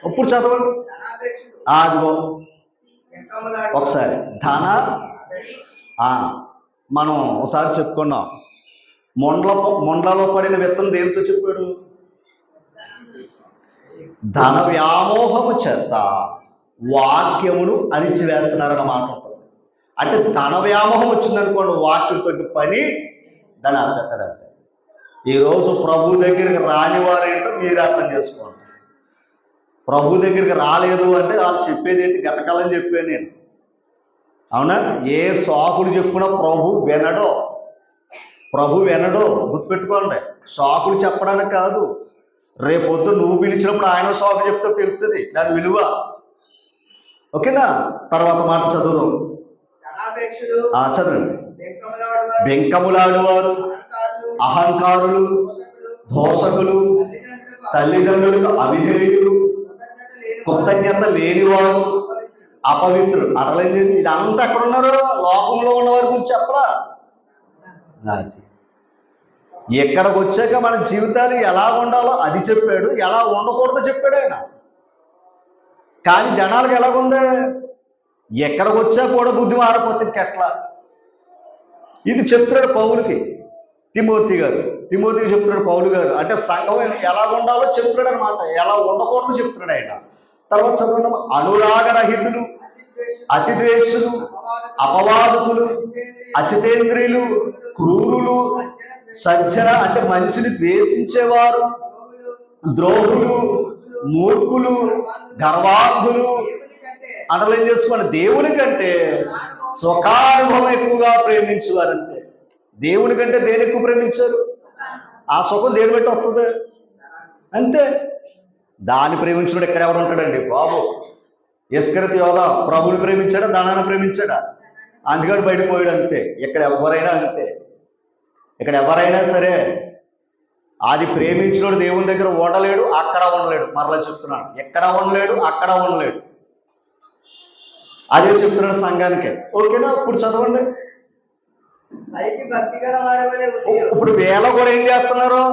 ఇప్పుడు చదవండి. అదిగో ఒకసారి మనం ఒకసారి చెప్పుకున్నాం. మొండలలో పడిన విత్తనం దేంతో చెప్పాడు? ధన వ్యామోహము చేత వాక్యమును అణిచివేస్తున్నారన్న మాట ఉంటుంది. అంటే ధన వ్యామోహం వచ్చిందనుకోండి, వాక్యంతో పని దాని అర్థం కదంటే. ఈరోజు ప్రభు దగ్గరికి రాని వారేంటో మీరు అర్థం చేసుకోండి. ప్రభు దగ్గరికి రాలేదు అంటే వాళ్ళు చెప్పేది ఏంటి? గతకాలని చెప్పాను నేను. అవునా? ఏ సాకులు చెప్పుకున్నా ప్రభు వినడో గుర్తుపెట్టుకోండి. సాకులు చెప్పడానికి కాదు, రేపొద్దు నువ్వు పిలిచినప్పుడు ఆయన సాకు చెప్తే తెలుస్తుంది దాని విలువ. ఓకేనా? తర్వాత మాట చదువుదాం. చదవండి. బెంకములాడువారు, అహంకారులు, దోషకులు, తల్లిదండ్రులకు అవిధేయులు, కృతజ్ఞత లేనివారు, అపవిత్రులు. అట్లేదు. ఇదంతా ఎక్కడ ఉన్నారు? లోకంలో ఉన్నవారి గురించి చెప్పరా? ఎక్కడికి వచ్చాక మన జీవితాలు ఎలా ఉండాలో అది చెప్పాడు, ఎలా ఉండకూడదో చెప్పాడు ఆయన. కానీ జనాలకు ఎలాగుంది? ఎక్కడికి వచ్చా కూడా బుద్ధి మారిపోతే ఇంకెట్లా? ఇది చెప్తున్నాడు పౌలుకి, తిమోతి గారు. తిమోతికి చెప్తున్నాడు పౌలు గారు. అంటే సంఘం ఎలా ఉండాలో చెప్తున్నాడు అనమాట, ఎలా ఉండకూడదో చెప్తున్నాడు ఆయన. తర్వాత చదవండి. అనురాగరహితులు, అతిద్వేషులు, అపవాదకులు, అచితేంద్రియులు, క్రూరులు, సజ్జన అంటే మంచిని ద్వేషించేవారు, ద్రోహులు, మూర్ఖులు, గర్వాంధులు. అండర్లైన్ చేసుకోండి. దేవుని కంటే సుఖానుభవం ఎక్కువగా ప్రేమించేవారంతే. దేవుని కంటే దేని ఎక్కువ ప్రేమించారు? ఆ సుఖం దేని బట్టి వస్తుంది అంతే. దాన్ని ప్రేమించుడు ఎక్కడ ఎవరు ఉంటాడండి బాబు? ఇస్కరియోతు యోధ ప్రభుని ప్రేమించాడా, ధనాన్ని ప్రేమించాడా? అందుకని బయటపోయాడు అంతే. ఇక్కడ ఎవరైనా అంతే. ఇక్కడ ఎవరైనా సరే అది ప్రేమించినోడు దేవుని దగ్గర ఉండలేడు, అక్కడ ఉండలేడు. మరలా చెప్తున్నాడు, ఎక్కడ ఉండలేడు, అక్కడ ఉండలేడు. అదే చెప్తున్నాడు సంఘానికే. ఓకేనా? ఇప్పుడు చదవండి. ఇప్పుడు వేళ కూడా ఏం చేస్తున్నారు?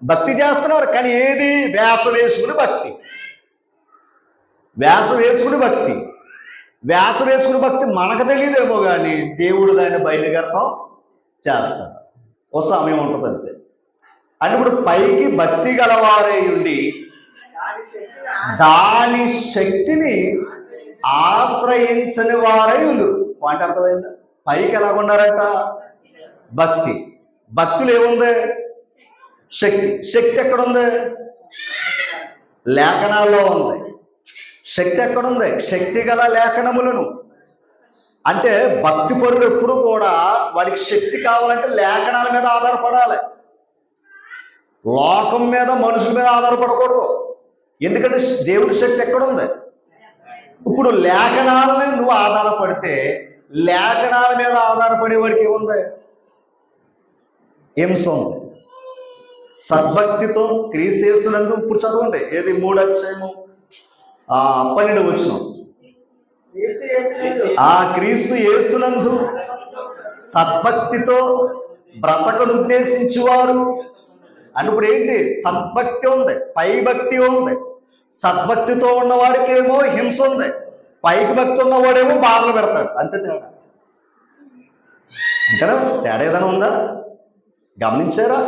భక్తి చేస్తున్నారు. కానీ ఏది? వేషం వేసుకుని భక్తి. వేషం వేసుకుని భక్తి. వేషం వేసుకుని భక్తి మనకు తెలియదేమో కానీ దేవుడు దాన్ని బయలుగర్తం చేస్తాడు. ఓ సమయం ఉంటుంది అంతే. అంటే ఇప్పుడు పైకి భక్తి గలవారై ఉండి దాని శక్తిని ఆశ్రయించని వారై ఉండు. పాయింట్ అర్థమైందా? పైకి ఎలాగున్నారట? భక్తి. భక్తులు ఏముంది? శక్తి. శక్తి ఎక్కడుంది? లేఖనాల్లో ఉంది. శక్తి ఎక్కడుంది? శక్తి గల లేఖనములను. అంటే భక్తి పరుడు ఎప్పుడు కూడా వాడికి శక్తి కావాలంటే లేఖనాల మీద ఆధారపడాలి, లోకం మీద, మనుషుల మీద ఆధారపడకూడదు. ఎందుకంటే దేవుడి శక్తి ఎక్కడుంది? ఇప్పుడు లేఖనాలని నువ్వు ఆధారపడితే లేఖనాల మీద ఆధారపడే వాడికి ఏముంది? హింస ఉంది. సద్భక్తితో క్రీస్తు యేసునందు ఇప్పుడు చదవండి. ఏది? 3వ అధ్యాయము 12వ వచనం. క్రీస్తు యేసునందు సద్భక్తితో బ్రతకను ఉద్దేశించువారు. అంటే ఇప్పుడు ఏంటి? సద్భక్తి ఉంది, పై భక్తి ఉంది. సద్భక్తితో ఉన్నవాడికేమో హింస ఉంది, పైకి భక్తి ఉన్నవాడేమో బాధలు పెడతాడు. అంతే తేడా. అంతేనా? తేడా ఏదైనా ఉందా? గమనించారా?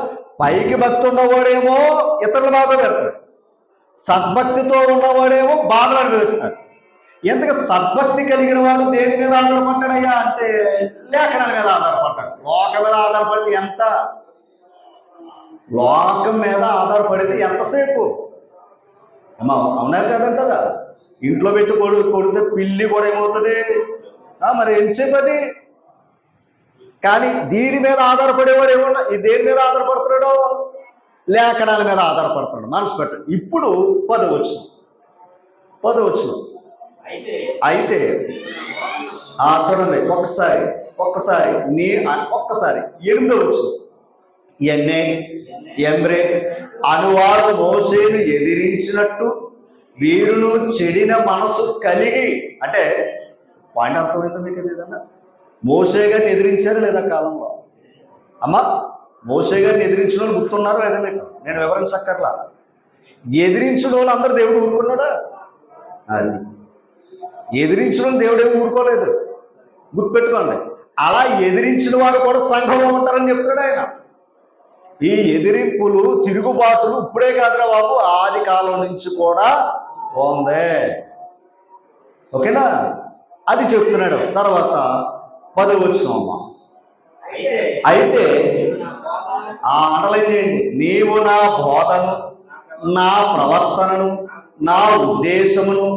పైకి భక్తి ఉన్నవాడేమో ఇతరుల బాధ పెడతాడు, సద్భక్తితో ఉన్నవాడేమో బాధలు అనుభవిస్తాడు. ఎందుకు? సద్భక్తి కలిగిన వాడు దేని మీద ఆధారపడ్డాడయ్యా అంటే లేఖనాల మీద ఆధారపడ్డాడు. లోకం మీద ఆధారపడితే ఎంత? లోకం మీద ఆధారపడితే ఎంతసేపు? అవునా కదంటారా? ఇంట్లో పెట్టి కొడితే పిల్లి కూడా ఏమవుతుంది? మరి ఎంతసేపు అది? కానీ దీని మీద ఆధారపడేవాడు ఏమన్నా? ఈ దేని మీద ఆధారపడుతున్నాడో? లేఖనాల మీద ఆధారపడుతున్నాడు. మనసు పెట్టండి. ఇప్పుడు 10వ వచనం. అయితే చూడండి ఒక్కసారి 8వ వచనం. ఎన్నే ఎమ్రే అనువారు మోషేను ఎదిరించినట్టు వీరును చెడిన మనసు కలిగి. అంటే పాయింట్ అర్థమైందా మీకు? ఏదన్నా మోషే గారిని ఎదిరించారు లేదా కాలంలో? అమ్మా, మోషే గారిని ఎదిరించిన వాళ్ళు గుర్తున్నారా లేదా మీకు? నేను వివరించక్కర్లా. ఎదిరించిన వాళ్ళు అందరూ దేవుడు ఊరుకున్నాడా? అది ఎదిరించిన వాళ్ళు దేవుడు ఏమి ఊరుకోలేదు. గుర్తుపెట్టుకోండి. అలా ఎదిరించిన వారు కూడా సంఘంలో ఉంటారని చెప్తున్నాడు ఆయన. ఈ ఎదిరింపులు, తిరుగుబాటులు ఇప్పుడే కాదురా బాబు, ఆది కాలం నుంచి కూడా ఉంది. ఓకేనా? అది చెప్తున్నాడు. తర్వాత 10వ వచనం అమ్మా. అయితే అండర్లైన్ చేయండి. నీవు నా బోధను, నా ప్రవర్తనను, నా ఉద్దేశమును,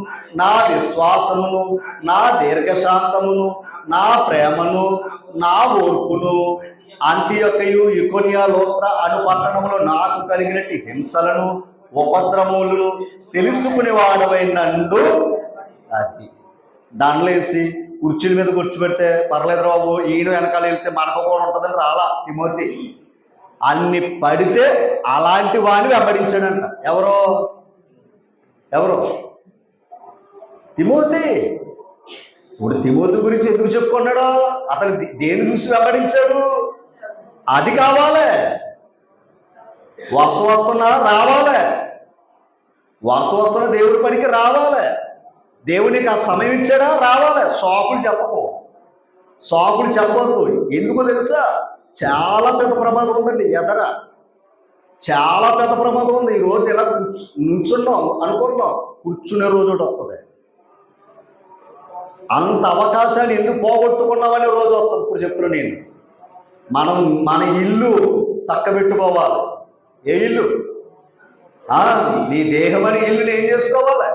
నా విశ్వాసమును, నా దీర్ఘశాంతమును, నా ప్రేమను, నా ఓర్పును, అంతియొక్కయు ఇకోనియా లోస్త్ర అను పట్టణములో నాకు కలిగినట్టు హింసలను ఉపద్రవములను తెలుసుకునే వాడవై నండు. అది దండలేసి కుర్చీల మీద కూర్చోబెడితే పర్లేదు బాబు, ఈయన వెనకాల వెళ్తే మనకు కూడా ఉంటుందని రాలా తిమోతి. అన్ని పడితే అలాంటి వాడిని వెంబడించాడంట. ఎవరో తిమోతి. ఇప్పుడు తిమోతి గురించి ఎందుకు చెప్పుకున్నాడో, అతను దేని చూసి వెంబడించాడు? అది కావాలి. వర్షం వస్తున్నా రావాలి, వర్షం వస్తున్న దేవుడి పనికి రావాలి, దేవునికి ఆ సమయం ఇచ్చాడా రావాలి. సాకులు చెప్పొద్దు. ఎందుకో తెలుసా? చాలా పెద్ద ప్రమాదం ఉందండి ఎదర, చాలా పెద్ద ప్రమాదం ఉంది. ఈరోజు ఇలా నుంచున్నాం అనుకుంటున్నాం, కూర్చునే రోజు ఒకటి వస్తుంది. అంత అవకాశాన్ని ఎందుకు పోగొట్టుకున్నామనే రోజు వస్తుంది. ఇప్పుడు చెప్తున్నాను నేను, మన ఇల్లు చక్కబెట్టుకోవాలి. ఏ ఇల్లు? నీ దేహం అనే ఇల్లుని ఏం చేసుకోవాలి?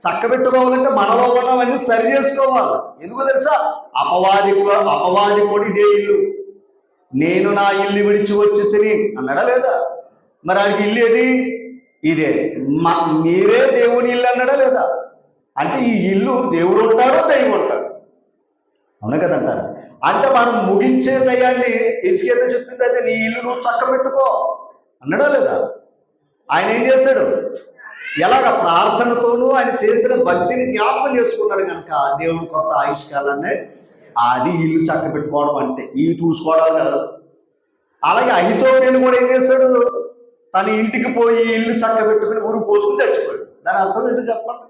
చక్కబెట్టుకోవాలంటే మనలో ఉన్నవన్నీ సరి చేసుకోవాలి. ఎందుకు తెలుసా? అపవాది కొడి ఇదే ఇల్లు. నేను నా ఇల్లు విడిచి వచ్చి తిని అన్నాడా లేదా? మరి ఆయనకి ఇల్లు ఏది? ఇదే. మీరే దేవుని ఇల్లు అన్నాడా లేదా? అంటే ఈ ఇల్లు దేవుడు ఉంటాడో దైవం ఉంటాడు, అవునా కదంటారు. అంటే మనం ముగించే దయ్యాన్ని ఇసుకేత చెప్పింది, అయితే నీ ఇల్లు నువ్వు చక్కబెట్టుకో అన్నాడా లేదా? ఆయన ఏం చేశాడు? ఎలాగ ప్రార్థనతోనూ ఆయన చేసిన భక్తిని జ్ఞాపకం చేసుకున్నాడు కనుక దేవుడు కొత్త ఆయుష్కాలాన్ని, అది ఇల్లు చక్క పెట్టుకోవడం అంటే ఈ చూసుకోవడం కదా. అలాగే అహితోపేలు కూడా ఏం చేశాడు? తన ఇంటికి పోయి ఇల్లు చక్క పెట్టుకుని ఊరు పోసుకుని చచ్చిపోయాడు. దాని అర్థం ఏంటో చెప్పండి.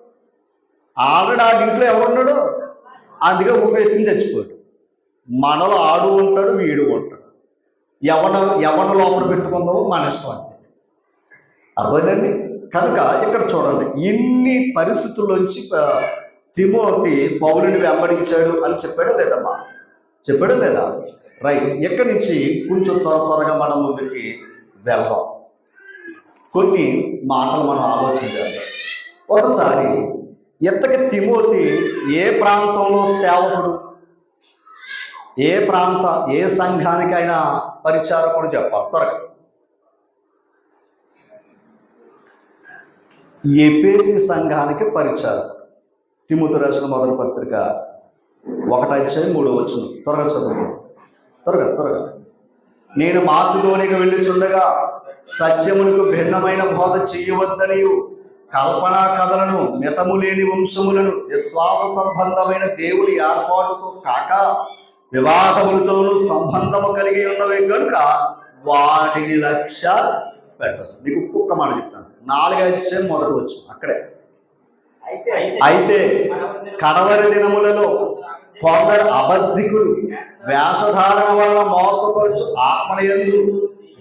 ఆల్రెడీ ఆ ఇంట్లో ఎవరున్నాడు? అందుకే ఊరు ఎత్తిని చచ్చిపోయాడు. మనలో ఆడు ఉంటాడు, వీడు ఉంటాడు. ఎవడ లోపల పెట్టుకుందామో మన ఇష్టం అంటే. అర్థమైందండి? కనుక ఇక్కడ చూడండి, ఇన్ని పరిస్థితుల్లోంచి తిమోతి పౌలుని వెంబడించాడు అని చెప్పాడు లేదమ్మా? చెప్పాడు లేదా? రైట్. ఇక్కడి నుంచి కొంచెం త్వరగా మనం ముందుకి వెళ్దాం. కొన్ని మాటలు మనం ఆలోచించాలి. ఒకసారి ఇంతకి తిమోతి ఏ ప్రాంతంలో సేవకుడు, ఏ సంఘానికైనా పరిచారకుడు చెప్పాలి త్వరగా. ఎఫెసీ సంఘానికి పరిచారకుడు. తిమోతి రాసిన మొదటి పత్రిక 1:3 త్వరగా చదువు, త్వరగా. నేను మాసిదోనికి వెళ్ళుచుండగా సత్యమునకు భిన్నమైన బోధ చేయవద్దని కల్పనా కథలను, మితము లేని వంశములను, విశ్వాస సంబంధమైన దేవుని ఏర్పాటుతో కాక వివాదములతోనూ సంబంధము కలిగి ఉన్నవి కనుక వాటిని లక్ష్య పెట్టదు. మీకు ఒక్కొక్క మాట చెప్తాను. 4:1 అక్కడే. అయితే కడవరి దినములలో కొందరు అబద్ధికులు వేషధారణ వలన మోసపరచు ఆత్మయందు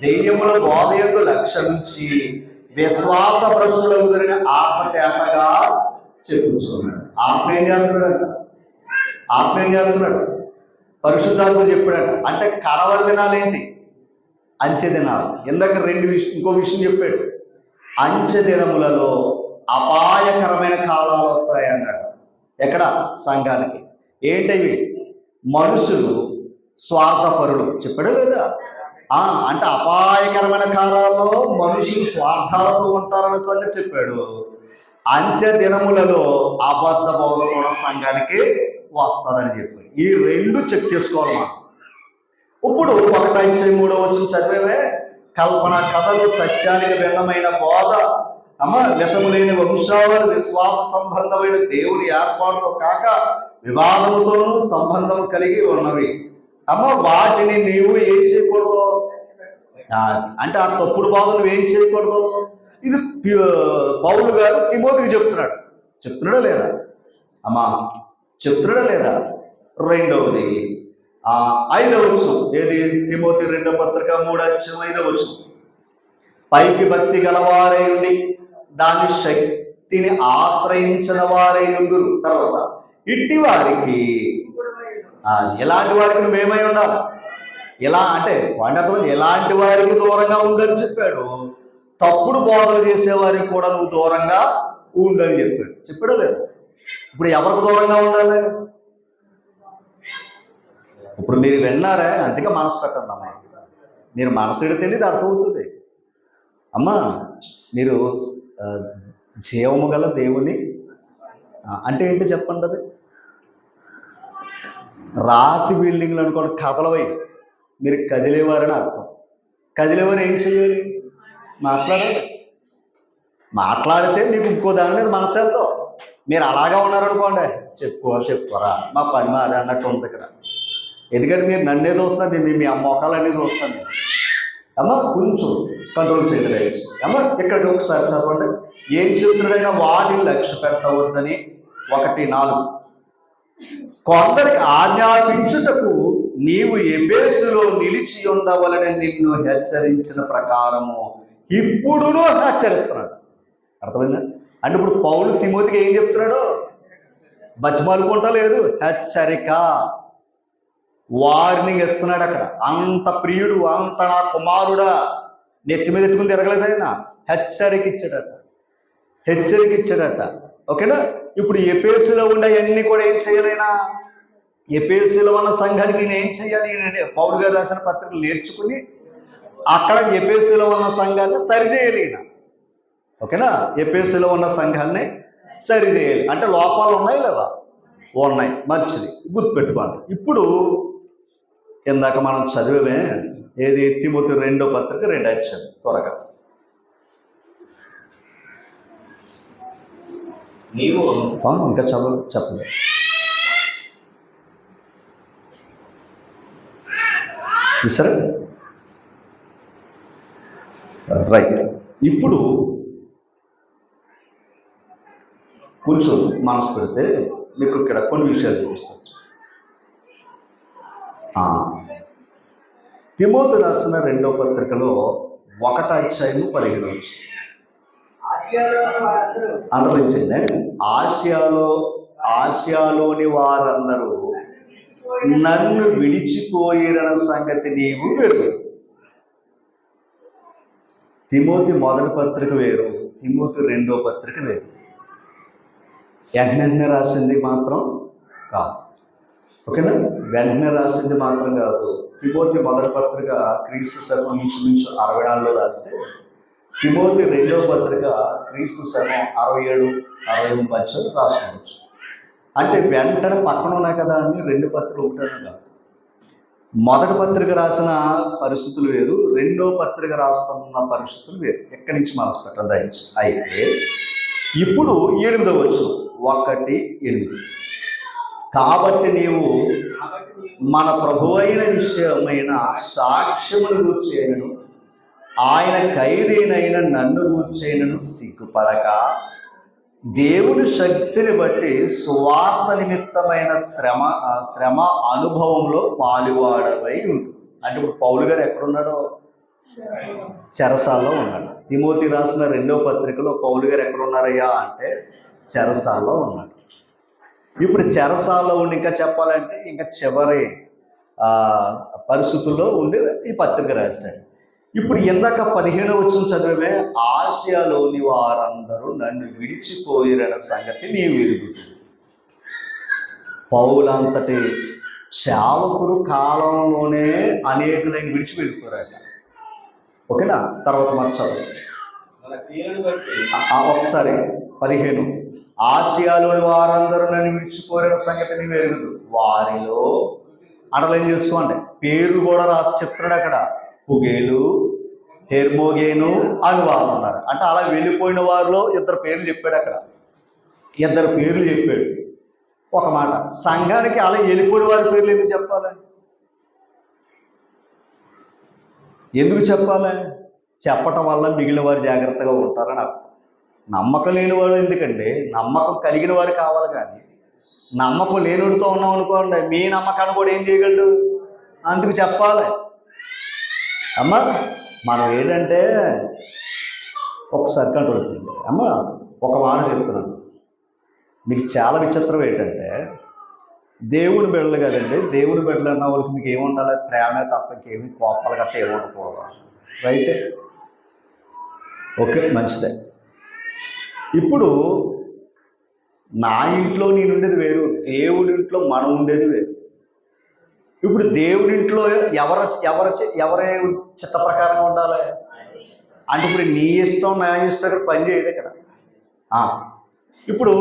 దెయ్యముల బోధయందు లక్ష్యించి విశ్వాస భ్రష్టులకు జరిగిన ఆత్మతేటగా చెప్పుతున్నాడు. ఆత్మ ఏం చేస్తున్నాడు? పరిశుద్ధాత్మ చెప్పాడట. అంటే కడవరి దినాలు ఏంటి? అంచె దినాలు. ఇందాక ఇంకో విషయం చెప్పాడు. అంచె దినములలో అపాయకరమైన కాలాలు వస్తాయి అన్నాడు. ఎక్కడ? సంఘానికి. ఏంటవి? మనుషులు స్వార్థపరులు. చెప్పాడు లేదా? అంటే అపాయకరమైన కాలాల్లో మనుషులు స్వార్థాలతో ఉంటారన్న సంగతి చెప్పాడు. అంచె దినములలో అబద్ధ బోధ కూడా సంఘానికి వస్తుందని చెప్పాడు. ఈ రెండు చెక్ చేసుకోవాలి మనం. ఇప్పుడు 1:3 చదివేవే, కల్పన కథలు, సత్యానికి భిన్నమైన బోధ, మితము లేని వంశావళి, విశ్వాస సంబంధమైన దేవుని ఏర్పాటుతో కాక వివాదముతోనూ సంబంధము కలిగి ఉన్నవి. వాటిని నీవు ఏం చేయకూడదు అంటే ఆ తప్పుడు బాధ నువ్వేం చేయకూడదు. ఇది పౌలు గారు తిమోతికి చెప్తున్నాడా లేదా? చెప్తున్నాడా లేదా? రెండవది 5వ ఏది? తిమోతి 2వ పత్రిక 3:5 పైకి భక్తి గలవారై ఉండి దాని శక్తిని ఆశ్రయించిన వారై ఉందురు. తర్వాత ఇట్టి వారికి, ఎలాంటి వారికి నువ్వేమై ఉండాలి? అంటే ఎలాంటి వారికి దూరంగా ఉండని చెప్పాడు. తప్పుడు బోధలు చేసేవారికి కూడా నువ్వు దూరంగా ఉండని చెప్పాడు లేదు? ఇప్పుడు ఎవరికి దూరంగా ఉండాలి? ఇప్పుడు మీరు విన్నారా? అందుకే మనసు పెట్టండి అమ్మా. మీరు మనసుడితేనే ఇది అర్థమవుతుంది. అమ్మా మీరు జీవము గల దేవుని అంటే ఏంటి చెప్పండి? అది రాతి బిల్డింగ్లు అనుకోండి, కదలవై, మీరు కదిలేవారని అర్థం. కదిలేవారు ఏం చేయాలి? మాట్లాడాలి. మాట్లాడితే మీకు ఇంకో దాని మీద మనసు వెళ్తాం. మీరు అలాగా ఉన్నారనుకోండి, చెప్పుకోరా మా పని మాది అన్నట్టు ఉంది ఇక్కడ. ఎందుకంటే మీరు నన్నే చూస్తాను, మీ మొక్కలన్నీ చూస్తాను. అమ్మ కొంచెం కంట్రోల్ చేయలేదు. అమ్మ ఇక్కడికి ఒకసారి చదవండి. ఏం చెబుతున్నాడైనా వాటిని లక్ష్య పెట్టవద్దని 1:4. కొందరికి ఆజ్ఞాపించుటకు నీవు ఎఫెసులో నిలిచి ఉండవలని నిన్ను హెచ్చరించిన ప్రకారము ఇప్పుడునూ హెచ్చరిస్తున్నాడు. అర్థమైందా? అంటే ఇప్పుడు పౌలు తిమోతికి ఏం చెప్తున్నాడు? బతిమాలుకుంటా లేదు, హెచ్చరిక, వార్నింగ్ ఇస్తున్నాడు. అక్కడ అంత ప్రియుడు, అంత నా కుమారుడా, నెత్తి మీద ఎత్తుకుని తిరగలేదు ఆయన, హెచ్చరిక ఇచ్చాడట. ఓకేనా? ఇప్పుడు ఎఫెసులో ఉండే అన్ని కూడా ఏం చేయాలైనా, ఎఫెసులో ఉన్న సంఘానికి నేను ఏం చేయాలి? పౌలు గారు రాసిన పత్రికలు నేర్చుకుని అక్కడ ఎఫెసులో ఉన్న సంఘాన్ని సరిచేయాలి ఈయన. ఓకేనా? ఎఫెసులో ఉన్న సంఘాన్ని సరిచేయాలి. అంటే లోపాలు ఉన్నాయి లేదా? ఉన్నాయి. మంచిది, గుర్తుపెట్టుకోండి. ఇప్పుడు ఇందాక మనం చదివే ఏది? తిమోతి 2వ పత్రిక 2 అధ్యాయం. త్వరగా నీవు ఇంకా చెప్పలేదు. సరే, రైట్. ఇప్పుడు కొంచెం మనసు పెడితే మీకు ఇక్కడ కొన్ని విషయాలు చూపిస్తాను. తిమోతి రాసిన 2వ పత్రికలో 1వ అధ్యాయం 15 అనుభవించింది. ఆసియాలోని వారందరూ నన్ను విడిచిపోయిన సంగతి నీవు వెరుగు. తిమోతి 1వ పత్రిక వేరు, తిమోతి 2వ పత్రిక వేరు. వెంటనే రాసింది మాత్రం కాదు. ఓకేనా? వెంటనే రాసింది మాత్రం కాదు. తిమోతి 1వ పత్రిక క్రీస్తు శకం ఇంచుమించు 64లో రాస్తే, తిమోతి 2వ పత్రిక క్రీస్తు శకం 67-68 మధ్యలో రాసుకోవచ్చు. అంటే వెంటనే పక్కన ఉన్నాయి కదా అని 2 పత్రికలు ఒకటే కాదు. 1వ పత్రిక రాసిన పరిస్థితులు వేరు, 2వ పత్రిక రాస్తున్న పరిస్థితులు వేరు. ఎక్కడి నుంచి మనసు పెట్టదు. అయితే ఇప్పుడు 8వ వచనం 1:8. కాబట్టి నీవు మన ప్రభువైన విషయమైన సాక్ష్యమును గూర్చేయను, ఆయన ఖైదీనైన నన్ను గూర్చేయను సిగ్గుపడక దేవుని శక్తిని బట్టి సువార్త నిమిత్తమైన శ్రమ అనుభవంలో పాలువాడవై ఉంటుంది. అంటే ఇప్పుడు పౌలు గారు ఎక్కడున్నాడో? చెరసాల్లో ఉన్నాడు. తిమోతి రాసిన 2వ పత్రికలో పౌలు గారు ఎక్కడున్నారయ్యా అంటే చెరసాల్లో ఉన్నాడు. ఇప్పుడు చెరసాల్లో ఉండి ఇంకా చెప్పాలంటే ఇంకా చివరి పరిస్థితుల్లో ఉండి ఈ పత్రిక రాశాడు. ఇప్పుడు ఇందాక 15వ వచనం చదివే, ఆసియాలోని వారందరూ నన్ను విడిచిపోయిన సంగతి నీవు ఎరుగుతుంది. పౌలంతటి సేవకుడు కాలంలోనే అనేకులను విడిచి వెళ్ళిపోయారట. ఓకేనా? తర్వాత మార్చాలి ఒకసారి 15. ఆసియాలోని వారందరూ నన్ను విడిచిపోయిన సంగతి నీవు ఎరుగుదు. వారిలో అండర్లైన్ చేసుకోండి, పేర్లు కూడా రాసి చెప్తున్నాడు అక్కడ. పుగేలు, హెర్మోగేను అని వాళ్ళు ఉన్నారు. అంటే అలా వెళ్ళిపోయిన వారిలో 2 పేర్లు చెప్పాడు అక్కడ. 2 పేర్లు చెప్పాడు. ఒక మాట, సంఘానికి అలా వెళ్ళిపోయిన వారి పేర్లు ఎందుకు చెప్పాలి? ఎందుకు చెప్పాలి? చెప్పటం వల్ల మిగిలిన వారు జాగ్రత్తగా ఉంటారని అర్థం. నమ్మకం లేని వాడు ఎందుకండి? నమ్మకం కలిగిన వారు కావాలి. కానీ నమ్మకం లేనివాడితో ఉన్నాం అనుకోండి, మీ నమ్మకాన్ని కూడా ఏం చేయగలడు? అందుకు చెప్పాలి. అమ్మ మనం ఏంటంటే ఒకసారి కంట్రోల్ చేయండి. అమ్మ ఒక మాట చెప్తున్నాను మీకు. చాలా విచిత్రం ఏంటంటే, దేవుని బిడ్డలు కదండి, దేవుని బిడ్డలు అన్న వాళ్ళకి మీకు ఏముండాలి? ప్రేమే తప్ప ఇంకేమి కోపాలు గట్ట ఏముండకూడదు. రైట్? ఓకే, మంచిదే. ఇప్పుడు నా ఇంట్లో నేను ఉండేది వేరు, దేవుడి ఇంట్లో మనం ఉండేది వేరు. ఇప్పుడు దేవుడింట్లో ఎవరే చిత్త ప్రకారంగా ఉండాలి అంటే ఇప్పుడు నీ ఇష్టం నా ఇష్టం ఇక్కడ పని చేయదు ఇక్కడ. ఇప్పుడు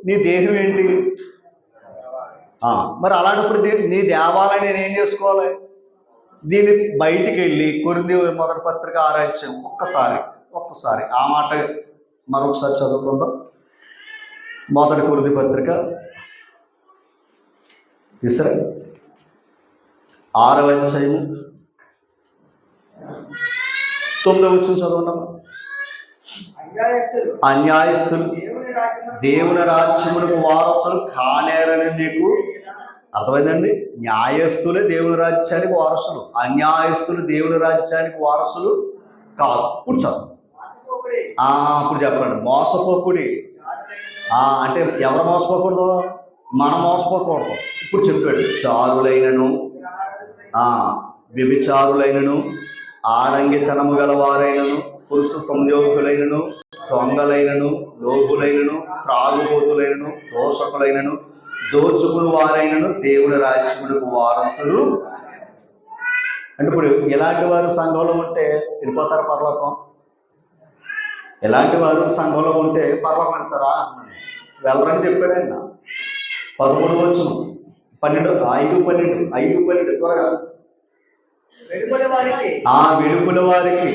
నీ దేహం ఏంటి? మరి అలాంటప్పుడు నీ దేవాలయం నేను ఏం చేసుకోవాలి? దీన్ని బయటికి వెళ్ళి కొరింథీ మొదటి పత్రిక 6 అధ్యాయం ఒక్కసారి ఆ మాట మరొకసారి చదువుకుందాం. మొదటి కొరింథీ పత్రిక 6వ అధ్యాయం 9వ వచనం చదవండి. అన్యాయస్తులు దేవుని రాజ్యమునకు వారసులు కానేరని నీకు అర్థమైందండి. న్యాయస్తులే దేవుని రాజ్యానికి వారసులు, అన్యాయస్తులు దేవుని రాజ్యానికి వారసులు కాదు. ఇప్పుడు చదువు. ఇప్పుడు చెప్పండి. మోసపోకుడి అంటే ఎవరు మోసపోకూడదు? మనం మోసపోకూడదు. ఇప్పుడు చెప్పాడు. చారులైనను వ్యభిచారులైనను ఆడంగితనము గలవారైనను పురుష సంయోగులైనను దొంగలైనను లోబులైనను త్రాగుబోతులైనను దోషకులైనను దోచుకుని వారైనను దేవుని రాజ్యమునకు వారసులు. అంటే ఇప్పుడు ఇలాంటి వారు సంఘంలో ఉంటే వెళ్ళిపోతారు పరలోకం? ఎలాంటి వారు సంఘంలో ఉంటే పరలోకం వెళ్తారా? వెళ్ళరని చెప్పాడు ఆయన. 11వ వచనం 5:12 త్వరగా. వెలుగుల వారికి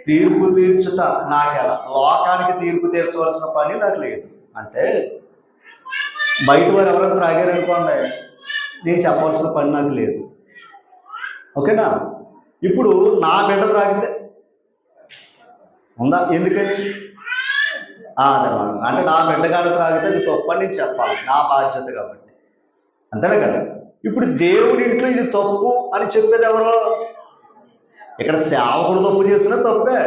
తీర్పు తీర్చుట నాకెలా? లోకానికి తీర్పు తీర్చవలసిన పని నాకు లేదు. అంటే బయట వారు ఎవరైనా త్రాగారనుకోండి, నేను చెప్పవలసిన పని నాకు లేదు. ఓకేనా? ఇప్పుడు నా బిడ్డ త్రాగితే ఉందా? ఎందుకని? అదనమాట. అంటే నా బిడ్డగాడు త్రాగితే అది తప్పని నేను చెప్పాలి, నా బాధ్యత కాబట్టి. అంతేనే కదా? ఇప్పుడు దేవుడి ఇంట్లో ఇది తప్పు అని చెప్పేది ఎవరో? ఇక్కడ సేవకుడు తప్పు చేసినా తప్పే.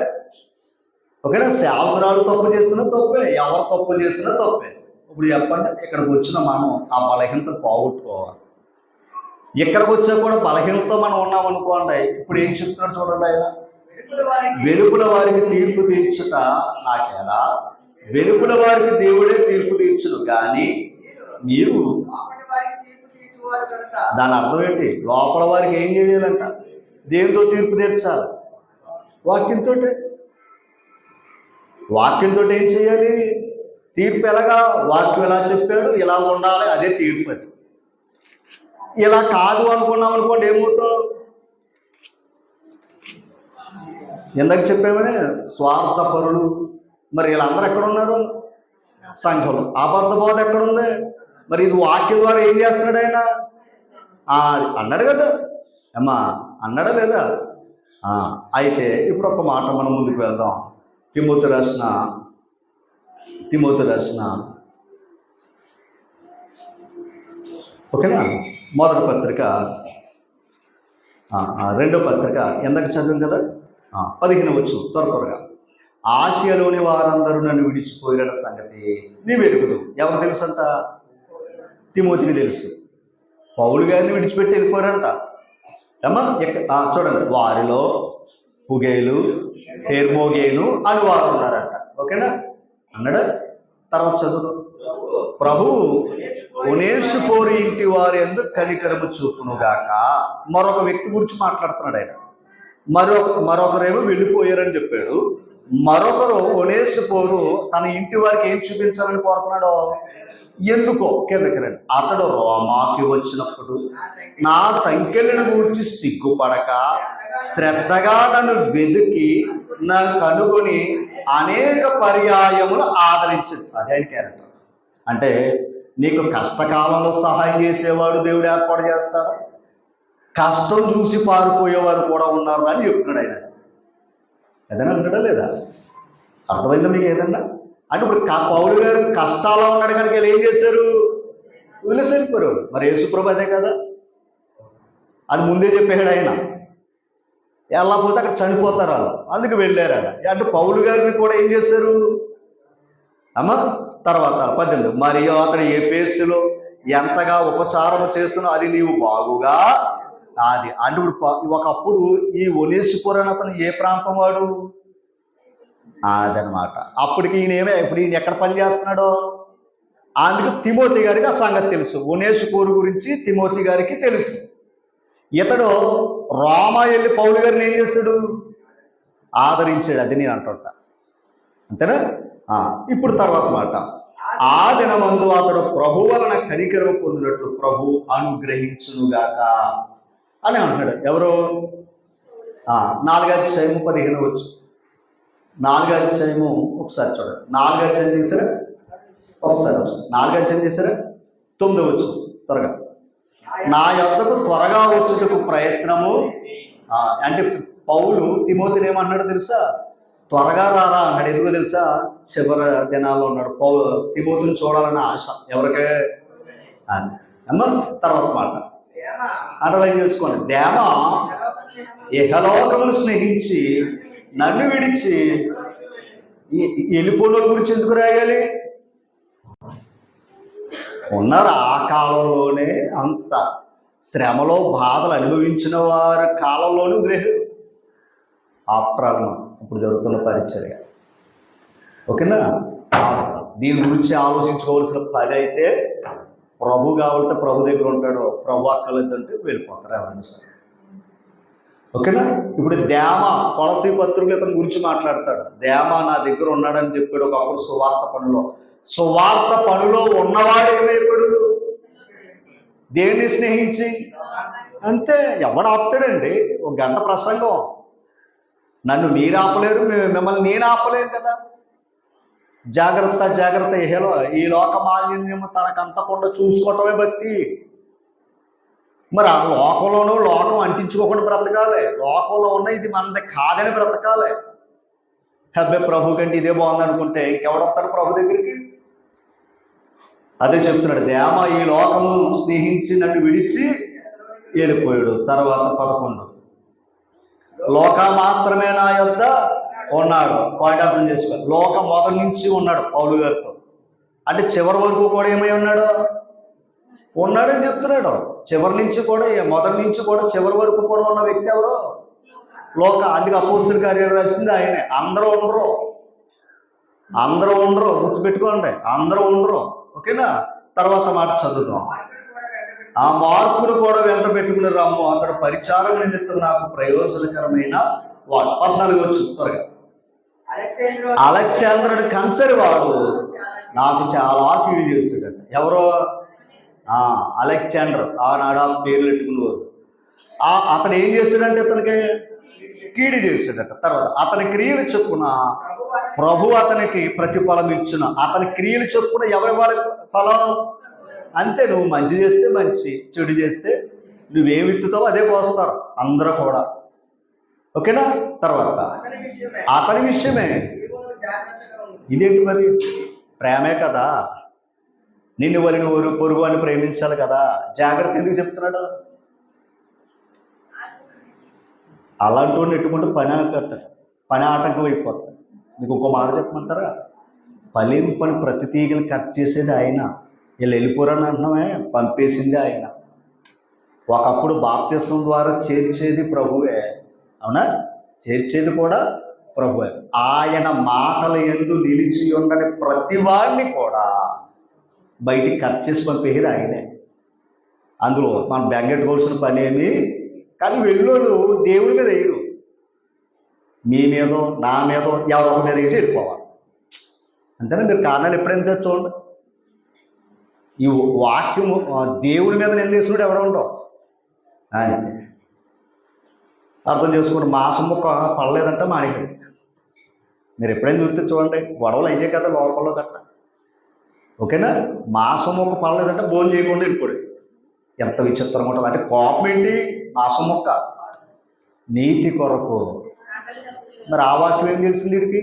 ఓకేనా? సేవకురాలు తప్పు చేసినా తప్పే, ఎవరు తప్పు చేసినా తప్పే. ఇప్పుడు చెప్పండి, ఇక్కడికి వచ్చిన మనం ఆ బలహీనత పోగొట్టుకోవాలి. ఇక్కడికి వచ్చా కూడా బలహీనతో మనం ఉన్నాం అనుకోండి. ఇప్పుడు ఏం చెప్తున్నాడు చూడండి ఆయన. వెలుగుల వారికి తీర్పు తీర్చుట నాకేలా? వెలుగుల వారికి దేవుడే తీర్పు తీర్చును కానీ మీరు. దాని అర్థం ఏంటి? లోపల వారికి ఏం చేయాలంట? దేవునితో తీర్పు తీర్చాలి. వాక్యంతో ఏం చేయాలి? తీర్పు ఎలాగా? వాక్యం ఎలా చెప్పాడు, ఇలా ఉండాలి, అదే తీర్పు. అది ఇలా కాదు అనుకున్నాం అనుకోండి, ఏమవుతావు? ఇందాక చెప్పామని స్వార్థపరులు. మరి వీళ్ళందరూ ఎక్కడ ఉన్నారు? సంఘంలో. అబద్ధ బోధ ఎక్కడుంది? మరి ఇది వాక్యం ద్వారా ఏం చేస్తున్నాడు ఆయన? అన్నాడు కదా అమ్మా, అన్నాడా లేదా? అయితే ఇప్పుడు ఒక మాట మనం ముందుకు వెళ్దాం. తిమోతి రాసిన ఓకేనా మొదటి పత్రిక 2వ పత్రిక ఎందాక చదివాం కదా, 15వ వచనం త్వరగా. ఆసియాలోని వారందరూ నన్ను విడిచిపోయిన సంగతి నీ వెలుగుదు. ఎవరు తెలుసు అంట? తిమోతికి తెలుసు. పౌలు గారిని విడిచిపెట్టి వెళ్ళిపోయారంట. ఏమా చూడండి, వారిలో పుగేలు హెర్మోగేను అని వారు ఉన్నారంట. ఓకేనా అన్నాడు. తర్వాత చదువు. ప్రభువు ఒనేసిఫోరు ఇంటి వారి యందు కనికరము చూపునుగాక. మరొక వ్యక్తి గురించి మాట్లాడుతున్నాడు ఆయన. మరొకరేమో వెళ్ళిపోయారని చెప్పాడు. మరొకరు ఒనేసిఫోరు తన ఇంటి వారికి ఏం చూపించాలని కోరుతున్నాడో ఎందుకో కిందకి రండి. అతడు రోమాకి వచ్చినప్పుడు నా సంఖ్యలను గురించి సిగ్గుపడక శ్రద్ధగా నన్ను వెతికి నన్ను కనుగొని అనేక పర్యాయములు ఆదరించింది. అదే క్యారెక్టర్ అంటే. నీకు కష్టకాలంలో సహాయం చేసేవాడు దేవుడు ఏర్పాటు చేస్తాడు, కష్టం చూసి పారిపోయేవారు కూడా ఉన్నారు అని చెప్తున్నాడు ఆయన. ఏదైనా అంటాడా లేదా? అర్థమైందా మీకు ఏదన్నా? అంటే ఇప్పుడు పౌలు గారు కష్టాల్లో ఉన్నాడు కనుక ఏం చేశారు? వదిలేసారు. మరి యేసుప్రభు అదే కదా, అది ముందే చెప్పాడు ఆయన. వెళ్ళకపోతే అక్కడ చనిపోతారు వాళ్ళు, అందుకు వెళ్ళారు ఆయన. అంటే పౌలు గారిని కూడా ఏం చేశారు అమ్మా? తర్వాత 18 మరియు అతడు ఎఫెసులో ఎంతగా ఉపచారం చేస్తున్నా అది నీవు బాగుగా అది. అంటే ఇప్పుడు ఒకప్పుడు ఈ ఒనేసిఫోరు అతను ఏ ప్రాంతం వాడు? అదనమాట. అప్పటికి ఇప్పుడు ఈయన ఎక్కడ పని చేస్తున్నాడో అందుకు తిమోతి గారికి ఆ సంగతి తెలుసు. ఒనేసిఫోరు గురించి తిమోతి గారికి తెలుసు. ఇతడు రోమా వెళ్ళి పౌలు గారిని ఏం చేశాడు? ఆదరించాడు. అది నేను అంటుంటా, అంతేనా? ఇప్పుడు తర్వాత మాట, ఆ దినమందు అతడు ప్రభు వలన కనికరం పొందినట్లు ప్రభు అనుగ్రహించునుగాక అని అంటున్నాడు. ఎవరు? 4వ అధ్యాయము 15 వచ్చు. 4వ అధ్యాయము ఒకసారి చూడండి. 4వ అధ్యాయం చేశారా? ఒకసారి 4వ అధ్యాయం చేశారా? 9వ వచ్చు త్వరగా. నా యొద్దకు త్వరగా వచ్చుటకు ప్రయత్నము. అంటే పౌలు తిమోతిని ఏమన్నాడు తెలుసా? త్వరగా రారా అన్నాడు. ఎందుకో తెలుసా? చివరి దినాల్లో ఉన్నాడు. పౌలు తిమోతిని చూడాలన్న ఆశ ఎవరికే అమ్మ. తర్వాత మాట అండర్లైన్ చేసుకోండి. దేమ ఇహలోకమును స్నేహించి నన్ను విడిచి వెళ్ళిపోయిన గురించి ఎందుకు రాయాలి? ఉన్నారు ఆ కాలంలోనే అంత శ్రమలో బాధలు అనుభవించిన వారి కాలంలోనూ గ్రహం ఆప్రాణం ఇప్పుడు జరుగుతున్న పరిచర్య. ఓకేనా? దీని గురించి ఆలోచించుకోవాల్సిన పని అయితే ప్రభు కావాలంటే ప్రభు దగ్గర ఉంటాడు, ప్రభు అక్కర్లేదంటే వెళ్ళిపోతారు ఎవరైనా సరే. ఓకేనా? ఇప్పుడు దేమ కొలసీ పత్రికలు ఇతని గురించి మాట్లాడతాడు. దేమ నా దగ్గర ఉన్నాడని చెప్పాడు ఒకప్పుడు సువార్త పనిలో. సువార్త పనిలో ఉన్నవాడు ఏమైపోయాడు? దేన్ని స్నేహించి. అంతే. ఎవడు ఆపుతాడండి? ఒక గంట ప్రసంగం. నన్ను మీరు ఆపలేరు, మిమ్మల్ని నేను ఆపలేను కదా. జాగ్రత్త జాగ్రత్త. ఈ లోక మాలిన్యము తనకంటకుండా చూసుకోవటమే భక్తి. మరి ఆ లోకంలోనూ లోకం అంటించుకోకుండా బ్రతకాలి. లోకంలో ఉన్న ఇది మనది కాదని బ్రతకాలి. అబ్బాయి ప్రభు కంటే ఇదే బాగుంది అనుకుంటే ఇంకెవడొస్తాడు ప్రభు దగ్గరికి? అదే చెప్తున్నాడు. దేమ ఈ లోకము స్నేహించి నన్ను విడిచి వెళ్ళిపోయాడు. తర్వాత 11 లోక మాత్రమే నా యొద్ద ఉన్నాడు. పాయింట్ అర్థం చేసుకో. లోకం మొదటి నుంచి ఉన్నాడు పౌలు గారితో. అంటే చివరి వరకు కూడా ఏమై ఉన్నాడని చెప్తున్నాడు. చివరి నుంచి కూడా, మొదటి నుంచి కూడా చివరి వరకు కూడా ఉన్న వ్యక్తి ఎవరు? లోక. అందుకే అపోస్తలుల కార్యాలు రాసింది ఆయనే. అందరూ ఉండరు, గుర్తుపెట్టుకోండి. అందరూ ఉండరు. ఓకేనా? తర్వాత మాట చదువుదాం. ఆ మార్పును కూడా వెంట పెట్టుకుని రమ్ము, అతడు పరిచారం నిమిత్తం నాకు ప్రయోజనకరమైన వాడు. 14 వచ్చు త్వరగా. అలెగ్జాంద్రుడు కన్సరి వాడు నాకు చాలా కీడు చేస్తాడట. ఎవరో? అలెగ్జాండర్. ఆనాడు ఆ పేర్లు పెట్టుకునేవారు. అతను ఏం చేస్తాడంటే అతనికి కీడు చేస్తాడట. తర్వాత అతని క్రియలు చొప్పున ప్రభు అతనికి ప్రతిఫలం ఇచ్చును. అతని క్రియలు చొప్పున ఎవరి వాళ్ళ ఫలం? అంతే. నువ్వు మంచి చేస్తే మంచి, చెడు చేస్తే నువ్వేమి విత్తుతావో అదే కోస్తారు అందరూ కూడా. ఓకేనా? తర్వాత అతని విషయమే. ఇదేంటి మరి? ప్రేమే కదా. నిన్ను వలిని పొరుగు అని ప్రేమించాలి కదా. జాగ్రత్త ఎందుకు చెప్తున్నాడు? అలాంటి వాడిని ఎట్టుకుంటే పని ఆటంకం అయిపోతుంది. మీకు ఇంకో మాట చెప్పమంటారా? పని ప్రతి తీగలు కట్ చేసేది ఆయన. వీళ్ళు వెళ్ళిపోరని అంటున్నామే, పంపేసింది ఆయన. ఒకప్పుడు బాప్తిసం ద్వారా చేర్చేది ప్రభువే. అవునా? చేర్చేది కూడా ప్రభువే. ఆయన మాటల యందు నిలిచి ఉండని ప్రతి వాడిని కూడా బయటికి కట్ చేసి పంపేది ఆయనే. అందులో మనం బెంగెట్టుకోవాల్సిన పని ఏమి. కానీ వెళ్ళోళ్ళు దేవుడి మీద వేయరు. మీ మీదో నా మీదో ఎవరొక మీద వేసి వెళ్ళిపోవాలి. అంతేనా? మీరు కారణాలు ఎప్పుడైనా చూడండి. ఈ వాక్యము దేవుడి మీద నిందేసుడు ఎవరో ఉండవు. అంతే. అర్థం చేసుకోండి. మాసం ముక్క పడలేదంటే మానేయండి. మీరు ఎప్పుడైనా చూస్తే చూడండి, గొడవలు అయ్యే కదా లోపల తట్ట. ఓకేనా? మాసం ముక్క పడలేదంటే భోజనం చేయకుండా వెళ్ళిపోయి. ఎంత విచిత్రంగా ఉంటుంది అంటే, కోపం ఏంటి? మాసం ముక్క నీతి కొరకు. మరి ఆ వాక్యం ఏం తెలిసింది వీడికి?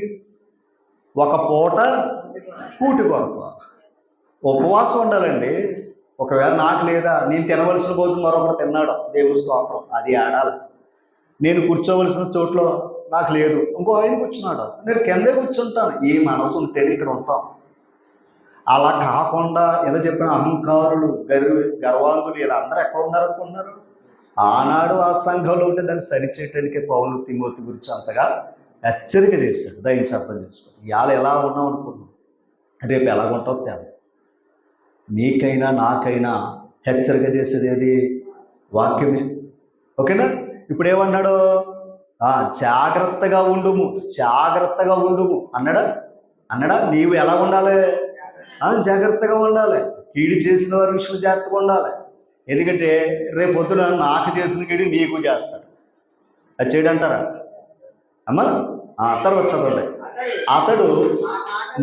ఒక పూట కూటి కొరకు ఉపవాసం ఉండాలండి. ఒకవేళ నాకు లేదా, నేను తినవలసిన భోజనం మరొకటి తిన్నాడు, దేవుడి స్తోత్రం, అది ఆడాలి. నేను కూర్చోవలసిన చోట్లో నాకు లేదు, ఇంకో ఆయన కూర్చున్నాడు, నేను కిందే కూర్చుంటాను. ఈ మనసు ఉంటేనే ఇక్కడ ఉంటాం. అలా కాకుండా ఏదో చెప్పిన అహంకారులు, గర్వాంతులు వీళ్ళందరూ ఎక్కడ ఉన్నారనుకుంటున్నారు? ఆనాడు ఆ సంఘంలో ఉంటే దాన్ని సరిచేయటానికి పౌలు తిమోతి గురించి అంతగా హెచ్చరిక చేశాడు. దయించి అర్థం చేసుకో. ఇవాళ ఎలా ఉన్నాం అనుకున్నాం, రేపు ఎలాగుంటావు తేడా. నీకైనా నాకైనా హెచ్చరిక చేసేది ఏది? వాక్యమే. ఓకేనా? ఇప్పుడు ఏమన్నాడు? జాగ్రత్తగా ఉండుము, జాగ్రత్తగా ఉండుము అన్నాడా? నీవు ఎలా ఉండాలి? జాగ్రత్తగా ఉండాలి. కీడు చేసిన వారి విషయంలో జాగ్రత్తగా ఉండాలి. ఎందుకంటే రేపు పొద్దున నాకు చేసిన కీడు నీకు చేస్తాడు. అది చేయడంటారా అమ్మా? తర్వాత చదవండి. అతడు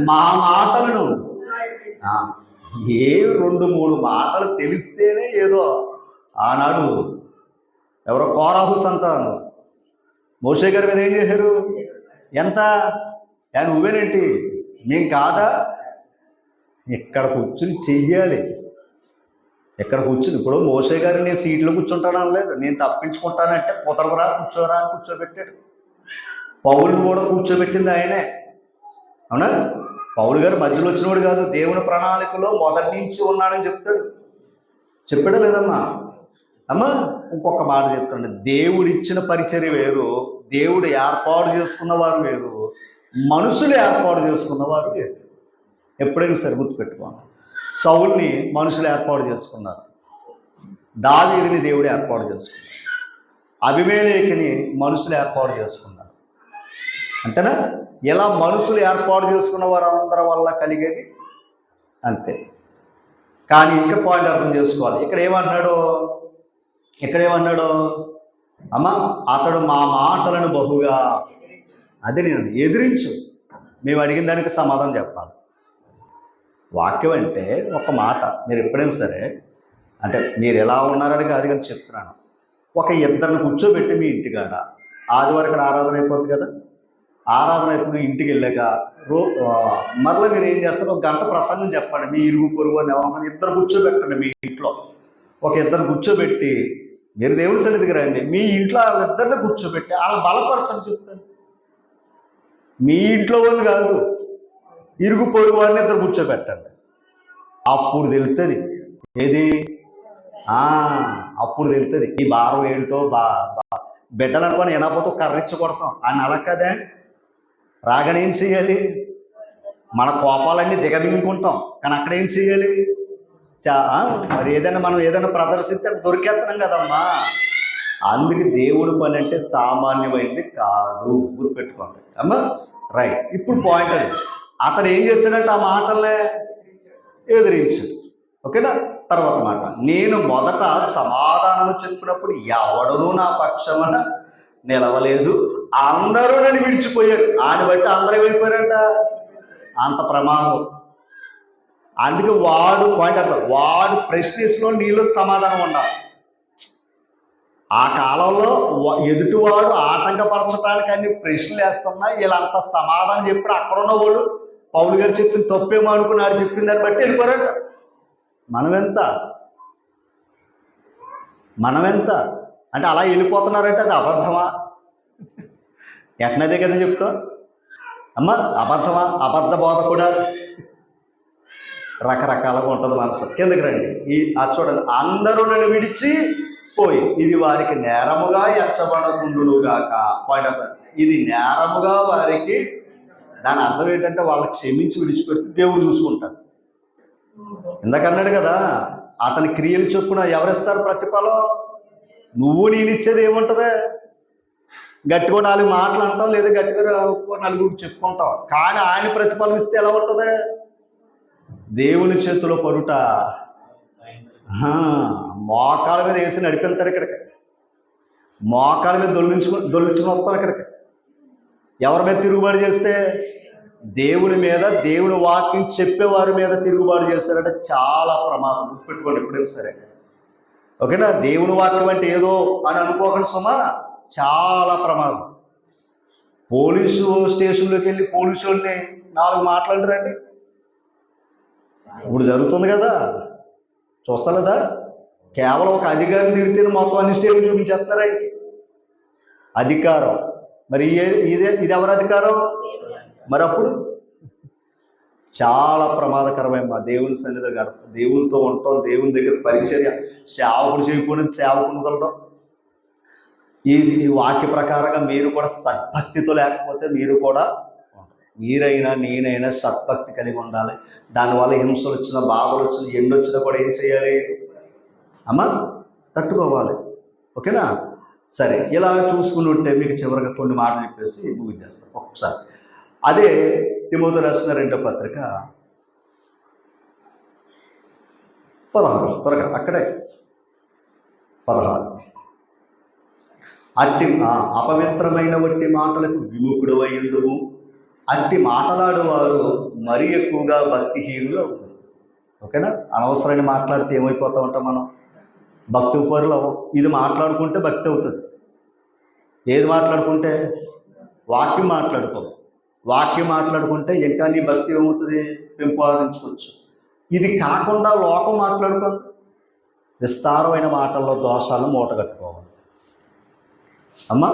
మా మాటలను ఏ 2-3 మాటలు తెలిస్తేనే ఏదో ఆనాడు ఎవరో కోరాహు సంతానం మోషే గారి మీద ఏం చేశారు? ఎంత నువ్వేనేంటి, మేం కాదా? ఇక్కడ కూర్చుని చెయ్యాలి. ఎక్కడ కూర్చుని ఇప్పుడు మోషే గారు నేను సీట్లో కూర్చుంటాను అనలేదు. నేను తప్పించుకుంటానంటే కుదరదురా, కూర్చోరా అని కూర్చోబెట్టాడు. పౌలుని కూడా కూర్చోబెట్టింది ఆయనే. అవునా? పౌలు గారు మధ్యలో వచ్చినవాడు కాదు, దేవుని ప్రణాళికలో మొదటి నుంచి ఉన్నాడని చెప్పాడా లేదమ్మా? అమ్మా ఇంకొక మాట చెప్తాండి. దేవుడు ఇచ్చిన పరిచర్య వేరు, దేవుడు ఏర్పాటు చేసుకున్నవారు వేరు, మనుషులు ఏర్పాటు చేసుకున్నవారు వేరు. ఎప్పుడైనా సరే గుర్తుపెట్టుకోండి. సౌల్ని మనుషులు ఏర్పాటు చేసుకున్నారు, దావీదుని దేవుడు ఏర్పాటు చేసుకున్నారు, అబీమెలెకుని మనుషులు ఏర్పాటు చేసుకున్నారు. అంతేనా? ఇలా మనుషులు ఏర్పాటు చేసుకున్న వారందరి వల్ల కలిగేది అంతే. కానీ ఇంకా పాయింట్ అర్థం చేసుకోవాలి. ఇక్కడ ఏమన్నాడు? అమ్మ అతడు మా మాటలను బహుగా, అదే నేను ఎదిరించు. మేము అడిగిన దానికి సమాధానం చెప్పాలి. వాక్యం అంటే ఒక మాట. మీరు ఎప్పుడైనా సరే అంటే మీరు ఎలా ఉన్నారని కాదు కానీ చెప్తున్నాను. ఒక ఇద్దరిని కూర్చోబెట్టి మీ ఇంటికాడ ఆదివారం ఇక్కడ ఆరాధన అయిపోతుంది కదా, ఆరాధన అయిపోయి ఇంటికి వెళ్ళాక మరలా మీరు ఏం చేస్తారు? 1 గంట ప్రసంగం చెప్పండి. మీ ఇరుగు పొరుగు అని ఎవరన్నా ఇద్దరు కూర్చోబెట్టండి. మీ ఇంట్లో ఒక ఇద్దరు కూర్చోబెట్టి మీరు దేవుని సన్నిధికి రండి. మీ ఇంట్లో వాళ్ళిద్దరిని కూర్చోబెట్టి వాళ్ళని బలపరచని చెప్తాను. మీ ఇంట్లో వాళ్ళు కాదు, ఇరుగు పొరుగు వారిని ఇద్దరు కూర్చోబెట్టండి. అప్పుడు తెలుస్తుంది ఏది, అప్పుడు తెలుస్తుంది ఈ భారం ఏంటో. బిడ్డలు అనుకోని వినకపోతే కర్రిచ్చి కొడతాం అని. అలా కదా, రాగానే ఏం చేయాలి? మన కోపాలన్నీ దిగమింగుకుంటాం. కానీ అక్కడ ఏం చేయాలి? మరి మనం ఏదైనా ప్రదర్శిస్తే దొరికేస్తున్నాం కదమ్మా. అందుకే దేవుడు పని అంటే సామాన్యమైనది కాదు, గుర్తుపెట్టుకోండి అమ్మా. రైట్. ఇప్పుడు పాయింట్ అది. అతడు ఏం చేశాడంటే ఆ మాటలనే ఎదిరించాడు. ఓకేనా? తర్వాత మాట, నేను మొదట సమాధానము చెప్పినప్పుడు ఎవడనూ నా పక్షమున నిలవలేదు, అందరూ నన్ను విడిచిపోయారు. ఆయన బట్టి అందరూ వెళ్ళిపోయారంట. అంత ప్రమాదం. అందుకే వాడు ప్రశ్నించలో నీళ్ళు సమాధానం ఉండాలి. ఆ కాలంలో ఎదుటివాడు ఆటంకపరచడానికి అన్ని ప్రశ్నలు వేస్తున్నా వీళ్ళంత సమాధానం చెప్పి అక్కడున్న వాళ్ళు పౌలు గారు చెప్పిన తప్పేమో అనుకున్నాడు, చెప్పిన దాన్ని బట్టి వెళ్ళిపోయారట. మనమెంత అంటే అలా వెళ్ళిపోతున్నారంటే అది అబద్ధమా? ఎట్నదే కదా చెప్తా అమ్మ, అబద్ధమా? అబద్ధ బోధ కూడా రకరకాలుగా ఉంటుంది మనసు. కిందకి రండి. చూడండి, అందరూ నన్ను విడిచి పోయి ఇది వారికి నేరముగా ఎంచబడకుండుగాక. పాయింట్, ఇది నేరముగా వారికి, దాని అర్థం ఏంటంటే వాళ్ళకి క్షమించి విడిచిపెడితే దేవుడు చూసుకుంటాడు. ఇందాకన్నాడు కదా, అతని క్రియలు చొప్పున ఎవరిస్తారు ప్రతిఫలం? నువ్వు నేను ఇచ్చేది ఏముంటుంది? గట్టిగా 4 మాటలు అంటావు, లేదా గట్టిగా 4 చెప్పుకుంటావు. కానీ ఆయన ప్రతిఫలం ఇస్తే ఎలా ఉంటుంది? దేవుని చేతిలో పడుట, మోకాళ్ళ మీద వేసి నడిపెళ్తారు. ఇక్కడికి మోకాళ్ళ మీద దొల్లించుకుని వస్తాం. ఇక్కడికి ఎవరి మీద తిరుగుబాటు చేస్తే? దేవుని మీద, దేవుని వాక్యం చెప్పేవారి మీద తిరుగుబాటు చేస్తారంటే చాలా ప్రమాదం. గుర్తుపెట్టుకోండి ఎప్పుడైనా సరే. ఓకేనా? దేవుని వాక్యం అంటే ఏదో అని అనుకోకండి సుమా, చాలా ప్రమాదం. పోలీసు స్టేషన్లోకి వెళ్ళి పోలీసు వాళ్ళని 4 మాట్లాడరండి. ఇప్పుడు జరుగుతుంది కదా, చూస్తలేదా? కేవలం ఒక అధికారిని తిరిగితే మొత్తం అన్ని స్టేట్లు చూపించేస్తారా? అధికారం. మరి ఇది ఎవరి అధికారం? మరి అప్పుడు చాలా ప్రమాదకరమైన మా దేవుని సన్నిధి గడప, దేవునితో ఉంటాం, దేవుని దగ్గర పరిచర్య, సేవకుడు చేయకుండా సేవకుని వదలడం. ఈ వాక్య ప్రకారంగా మీరు కూడా సద్భక్తితో లేకపోతే మీరైనా నేనైనా సద్భక్తి కలిగి ఉండాలి. దానివల్ల హింసలు వచ్చినా, బాధలు వచ్చినా, ఎండొచ్చినా కూడా ఏం చేయాలి అమ్మా? తట్టుకోవాలి. ఓకేనా? సరే, ఇలా చూసుకుని ఉంటే మీకు చివరిగా కొన్ని మాటలు చెప్పేసి ముగించేస్తాం ఒక్కసారి. అదే తిమోతి రాసిన 2వ పత్రిక 16, త్వరగా అక్కడే 16. అపవిత్రమైన వట్టి మాటలకు విముఖుడు అయ్యుండుము, అట్టి మాటలాడువారు మరీ ఎక్కువగా భక్తిహీనులు అవుతారు. ఓకేనా? అనవసరమైన మాట్లాడితే ఏమైపోతా ఉంటాం మనం? భక్తి పరులు. ఇది మాట్లాడుకుంటే భక్తి అవుతుంది. ఏది మాట్లాడుకుంటే? వాక్యం మాట్లాడుకుంటే ఇంకా నీ భక్తి ఏమవుతుంది? పెంపొందించుకోవచ్చు. ఇది కాకుండా లోకం మాట్లాడుకోండి, విస్తారమైన మాటల్లో దోషాలు మూటగట్టుకోవాలి. అమ్మా,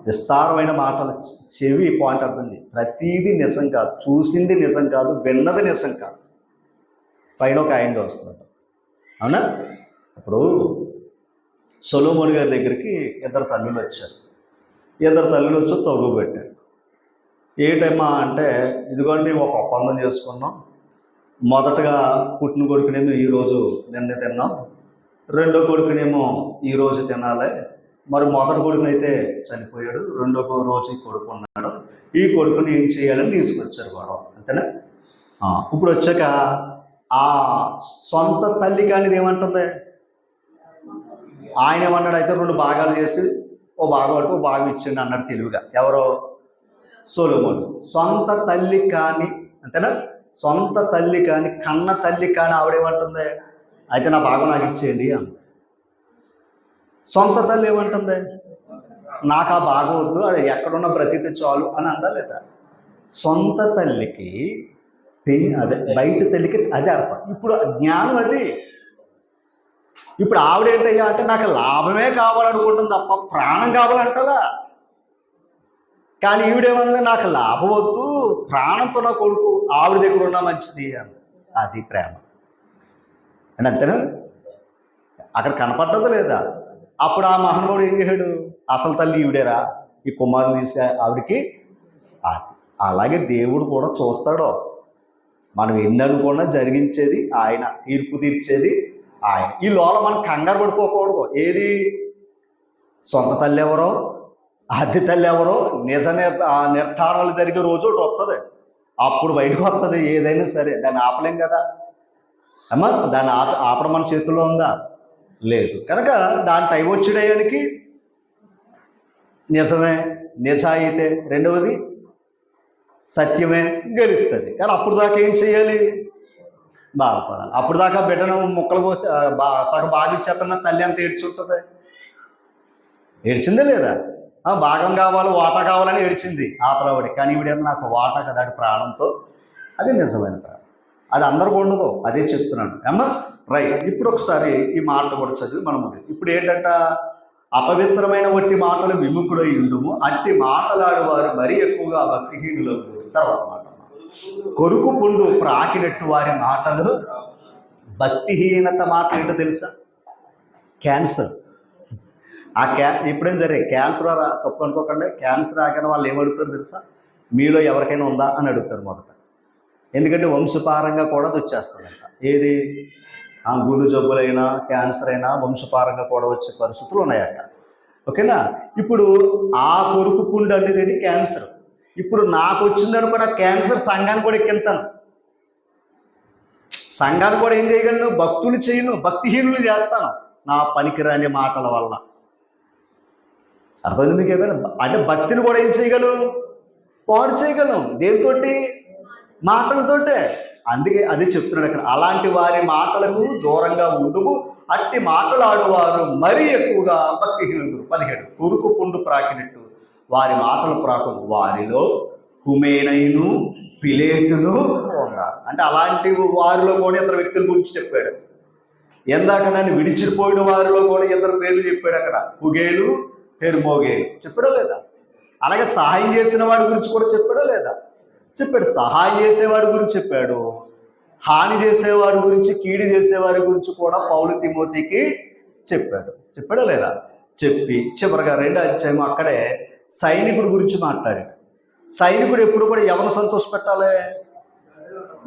విస్తారమైన మాటలు చెవి పాయింట్ అర్థం చేయి. ప్రతీది నిజం కాదు, చూసింది నిజం కాదు, విన్నది నిజం కాదు. పైన ఒక ఆయన వస్తుంట, అవునా? ఇప్పుడు సొలొమోను గారి దగ్గరికి 2 తల్లులు వచ్చారు. 2 తల్లులు వచ్చి తగ్గు పెట్టారు. ఏటమ్మా అంటే, ఇదిగోండి ఒక ఒప్పందం చేసుకున్నాం. మొదటగా పుట్టిన కొడుకునేమో ఈరోజు నిన్న తిన్నాం, రెండో కొడుకునేమో ఈరోజు తినాలి. మరి మొదటి కొడుకునైతే చనిపోయాడు, రెండో రోజు ఈ కొడుకు ఉన్నాడు, ఈ కొడుకుని ఏం చేయాలని తీసుకొచ్చారు గొడవ. అంతేనా? ఇప్పుడు వచ్చాక ఆ సొంత తల్లి కానిది ఏమంటుంది? ఆయన ఏమన్నాడు? అయితే 2 భాగాలు చేసి ఓ భాగం అంటే ఓ భాగం ఇచ్చిండు అన్నాడు తెలివిగా. ఎవరో? సొలొమోను. సొంత తల్లి కాని, అంతేనా? సొంత తల్లి కాని, కన్న తల్లి కాని ఆవిడేమంటుంది? అయితే నా భాగం నాకు ఇచ్చేయండి అంది. సొంత తల్లి ఏమంటుంది? నాకు ఆ భాగం వద్దు, అది ఎక్కడున్న బ్రతికితే చాలు అని అందా లేదా? సొంత తల్లికి అదే బయట తల్లికి అదే అర్థం. ఇప్పుడు జ్ఞానం అది. ఇప్పుడు ఆవిడేంటయ్యా అంటే నాకు లాభమే కావాలనుకుంటుంది తప్ప ప్రాణం కావాలంటదా? కానీ ఈవిడేమన్నా నాకు లాభం వద్దు, ప్రాణంతో నా కొడుకు ఆవిడ దగ్గర ఉన్నా మంచిది అని. అది ప్రేమ అని. అంతేనా? అక్కడ కనపడ్డదా లేదా? అప్పుడు ఆ మహానుభావుడు ఏం చేశాడు? అసలు తల్లి ఈవిడేరా, ఈ కుమారుని తీసి ఆవిడికి. అలాగే దేవుడు కూడా చూస్తాడో. మనం ఎన్ని అనుకున్నా జరిగించేది ఆయన, తీర్పు తీర్చేది ఆయన. ఈ లోపల మనం కంగారు పడిపోకూడదు. ఏది? సొంత తల్లి ఎవరో, అద్దె తల్లి ఎవరో నిర్ధారణలు జరిగే రోజు ఒకటి వస్తుంది. అప్పుడు బయటకు వస్తుంది ఏదైనా సరే. దాన్ని ఆపలేం కదా అమ్మా. దాన్ని ఆపడం మన చేతుల్లో ఉందా? లేదు. కనుక దాని టైం వచ్చేయడానికి నిజమే, నిజాయితే, రెండవది సత్యమే గెలుస్తుంది. కానీ అప్పుడు దాకా ఏం చేయాలి? బాధపడాలి. అప్పుడు దాకా బిడ్డను ముక్కలు కోసి సగం బాగా ఇచ్చేస్తున్న తల్లి అంత ఏడ్చుంటుంది. ఏడ్చిందే లేదా? భాగం కావాలి, వాటా కావాలని ఏడ్చింది ఆతలవాడి. కానీ ఈవిడేమో నాకు వాటా కదా ప్రాణంతో. అది నిజమైన ప్రాణం. అది అందరికీ ఉండదు, అదే చెప్తున్నాను అమ్మా. రైట్. ఇప్పుడు ఒకసారి ఈ మాటలు కూడా చదివి మనము ఇప్పుడు ఏంటంట? అపవిత్రమైన వట్టి మాటలు విముఖుడై ఉండుము, అట్టి మాటలాడువారు మరీ ఎక్కువగా భక్తిహీనులు. తర్వాత మాట, కొరుకు పుండు ప్రాకినట్టు వారి మాటలు. భక్తిహీనత మాట ఏంటో తెలుసా? క్యాన్సర్. ఎప్పుడైనా సరే క్యాన్సర్ తప్పు అనుకోకండి. క్యాన్సర్ ఆగిన వాళ్ళు ఏమడుగుతారు తెలుసా? మీలో ఎవరికైనా ఉందా అని అడుగుతారు మొదట. ఎందుకంటే వంశపారంగా కూడా అది వచ్చేస్తుందంట. ఏది? గుండె జబ్బులైనా క్యాన్సర్ అయినా వంశపారంగా కూడా వచ్చే పరిస్థితులు ఉన్నాయట. ఓకేనా? ఇప్పుడు ఆ కొరుకు పుండు అనేది క్యాన్సర్. ఇప్పుడు నాకు వచ్చిందని కూడా క్యాన్సర్ సంఘాన్ని కూడా ఎక్కింతాను. సంఘాన్ని కూడా ఏం చేయగలను? భక్తులు చేయను, భక్తిహీనులు చేస్తాను నా పనికిరాని మాటల వల్ల. అర్థమైంది మీకు? ఏదైనా అంటే భక్తిని కూడా ఏం చేయగలం? పాడు చేయగలం. దేనితోటి? మాటలతోటే. అందుకే అది చెప్తున్నాడు అక్కడ. అలాంటి వారి మాటలకు దూరంగా ఉండుము, అట్టి మాటలాడువారు మరీ ఎక్కువగా భక్తిహీనులు. 17, కొరుకు పుండు ప్రాకినట్టు వారి మాటలు ప్రాకు, వారిలో కుమేనైను పిలేతును ఉన్నారు. అంటే అలాంటి వారిలో కూడా ఇద్దరు వ్యక్తుల గురించి చెప్పాడు. ఎందాక నన్ను విడిచిపోయిన వారిలో కూడా ఇద్దరు పేర్లు చెప్పాడు అక్కడ. హుగేలు, హెర్మోగేలు. చెప్పాడో లేదా? అలాగే సహాయం చేసిన వాడి గురించి కూడా చెప్పాడో లేదా? చెప్పాడు. సహాయం చేసేవాడి గురించి చెప్పాడు, హాని చేసేవాడి గురించి, కీడు చేసేవాడి గురించి కూడా పౌలు తిమోతికి చెప్పాడు. చెప్పాడో లేదా? చెప్పి చివరిగా 2వ అధ్యాయం అక్కడే సైనికుడి గురించి మాట్లాడాడు. సైనికుడు ఎప్పుడు కూడా ఎవరిని సంతోషపెట్టాలి?